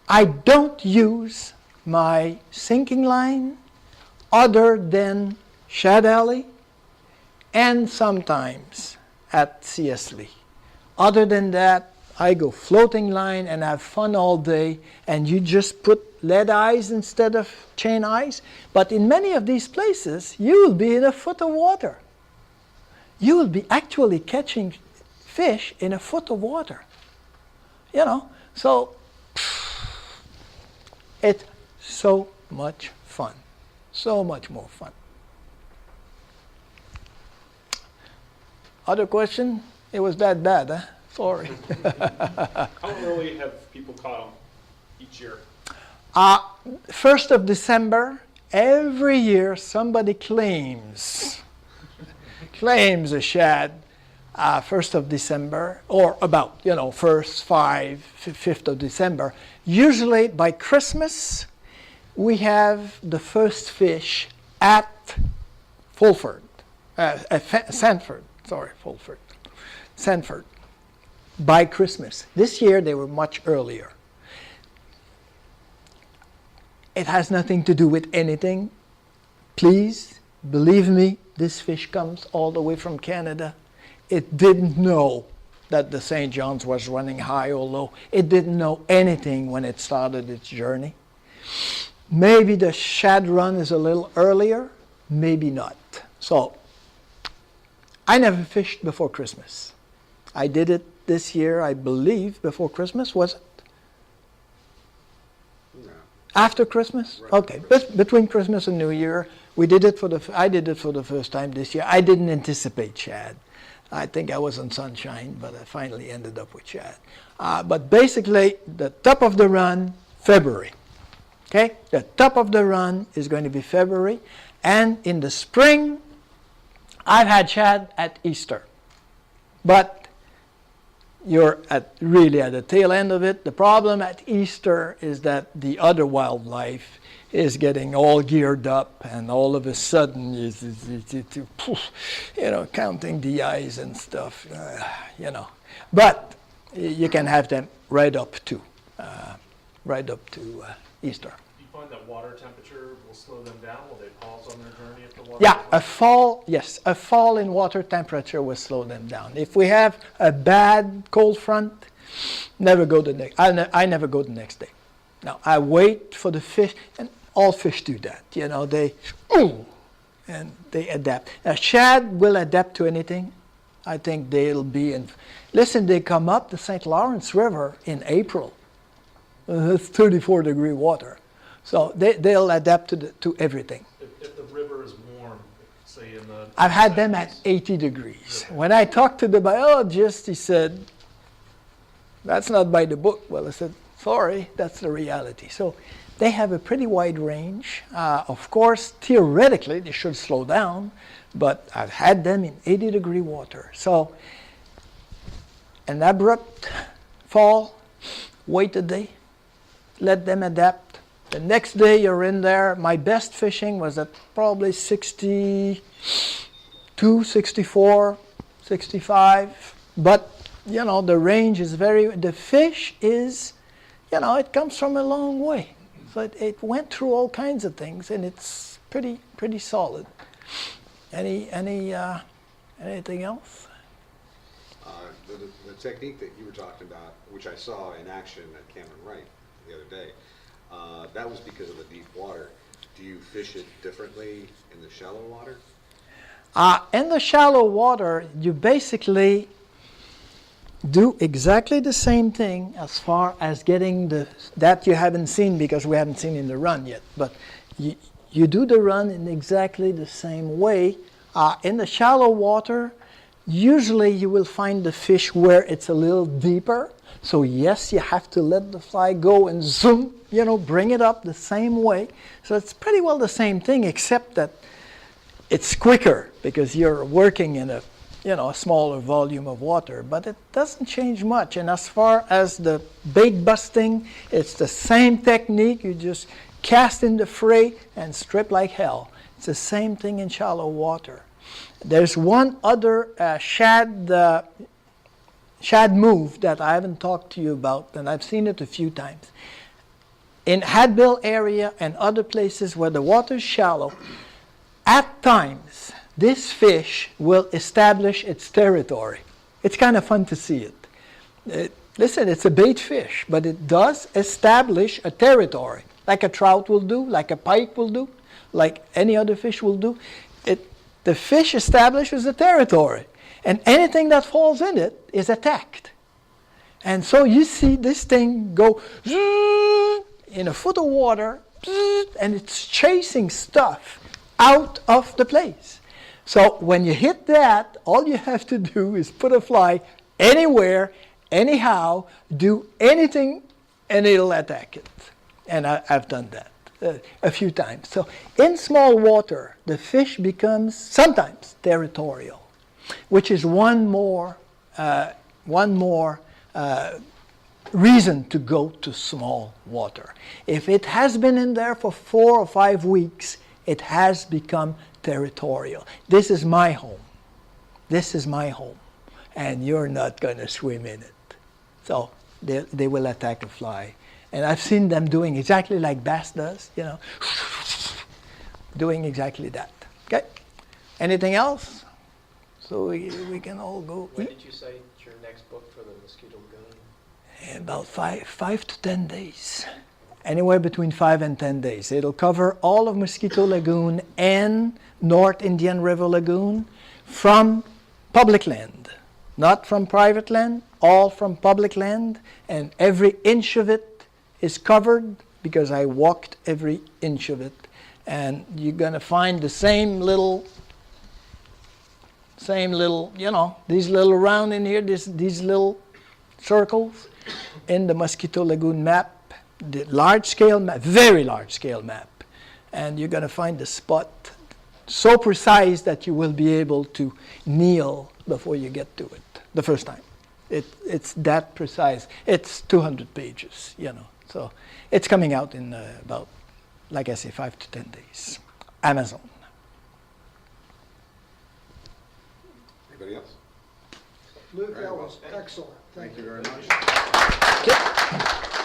I don't use my sinking line other than Shad Alley and sometimes at C.S. Lee. Other than that, I go floating line and have fun all day, and you just put lead eyes instead of chain eyes. But in many of these places, you will be in a foot of water. you will be actually catching fish in a foot of water. So it's so much fun, so much more fun. Other question? It was that bad, huh? Sorry. How early have people caught them each year? 1st of December, every year somebody claims a shad 1st of December, or about, 1st, 5th of December. Usually by Christmas, we have the first fish at Fulford, Sanford, Sanford, by Christmas. This year they were much earlier. It has nothing to do with anything. Please, believe me, this fish comes all the way from Canada. It didn't know that the St. John's was running high or low. It didn't know anything when it started its journey. Maybe the shad run is a little earlier, maybe not. So, I never fished before Christmas. I did it this year, I believe, before Christmas, was it? No. After Christmas? Right. Okay, between Christmas and New Year, I did it for the first time this year. I didn't anticipate shad. I think I was on sunshine, but I finally ended up with shad. But basically, the top of the run, February. Okay? The top of the run is going to be February. And in the spring, I've had shad at Easter. But you're really at the tail end of it. The problem at Easter is that the other wildlife is getting all geared up, and all of a sudden, counting the eyes and stuff, But you can have them right up to Easter. Do you find that water temperature will slow them down? Will they pause on their journey if the water? Yeah, a fall in water temperature will slow them down. If we have a bad cold front, I never go the next day. Now, I wait for the fish, and all fish do that. And they adapt. Now, shad will adapt to anything. I think they'll be in. Listen, they come up the St. Lawrence River in April. It's 34-degree water. So they'll adapt to everything. If the river is warm, say in the... I've had them at 80 degrees. When I talked to the biologist, he said, that's not by the book. Well, I said, sorry, that's the reality. So they have a pretty wide range. Of course, theoretically, they should slow down, but I've had them in 80-degree water. So an abrupt fall, wait a day, let them adapt. The next day you're in there. My best fishing was at probably 62, 64, 65. But, the range is the fish is, it comes from a long way. So it went through all kinds of things, and it's pretty solid. Anything else? The technique that you were talking about, which I saw in action at Cameron Wright the other day, that was because of the deep water. Do you fish it differently in the shallow water? In the shallow water, you basically do exactly the same thing as far as getting that you haven't seen, because we haven't seen in the run yet. But you do the run in exactly the same way. In the shallow water, usually you will find the fish where it's a little deeper. So yes, you have to let the fly go and zoom, bring it up the same way. So it's pretty well the same thing, except that it's quicker because you're working in a smaller volume of water. But it doesn't change much. And as far as the bait busting, it's the same technique. You just cast in the fray and strip like hell. It's the same thing in shallow water. There's one other shad move that I haven't talked to you about, and I've seen it a few times. In Hadbill area and other places where the water is shallow, at times this fish will establish its territory. It's kind of fun to see it. Listen, it's a bait fish, but it does establish a territory, like a trout will do, like a pike will do, like any other fish will do. The fish establishes a territory, and anything that falls in it is attacked. And so you see this thing go in a foot of water, and it's chasing stuff out of the place. So when you hit that, all you have to do is put a fly anywhere, anyhow, do anything, and it'll attack it. And I've done that a few times. So in small water, the fish becomes sometimes territorial, which is one more reason to go to small water. If it has been in there for 4 or 5 weeks, it has become territorial. This is my home. This is my home. And you're not going to swim in it. So they will attack a fly. And I've seen them doing exactly like bass does, you know, doing exactly that. Okay? Anything else? So we can all go When eat. did you say it's your next book for the Mosquito Lagoon? In about 5 to 10 days. Anywhere between 5 and 10 days. It'll cover all of Mosquito Lagoon and North Indian River Lagoon from public land. Not from private land, all from public land. And every inch of it is covered because I walked every inch of it. And you're going to find the same little, you know, these little round in here, these little circles in the Mosquito Lagoon map, the large-scale map, very large-scale map. And you're going to find the spot so precise that you will be able to kneel before you get to it the first time. It's that precise. It's 200 pages, you know. So it's coming out in about, like I say, 5 to 10 days. Amazon. Anybody else? Luke, that was excellent. Thank you. Very much. Okay.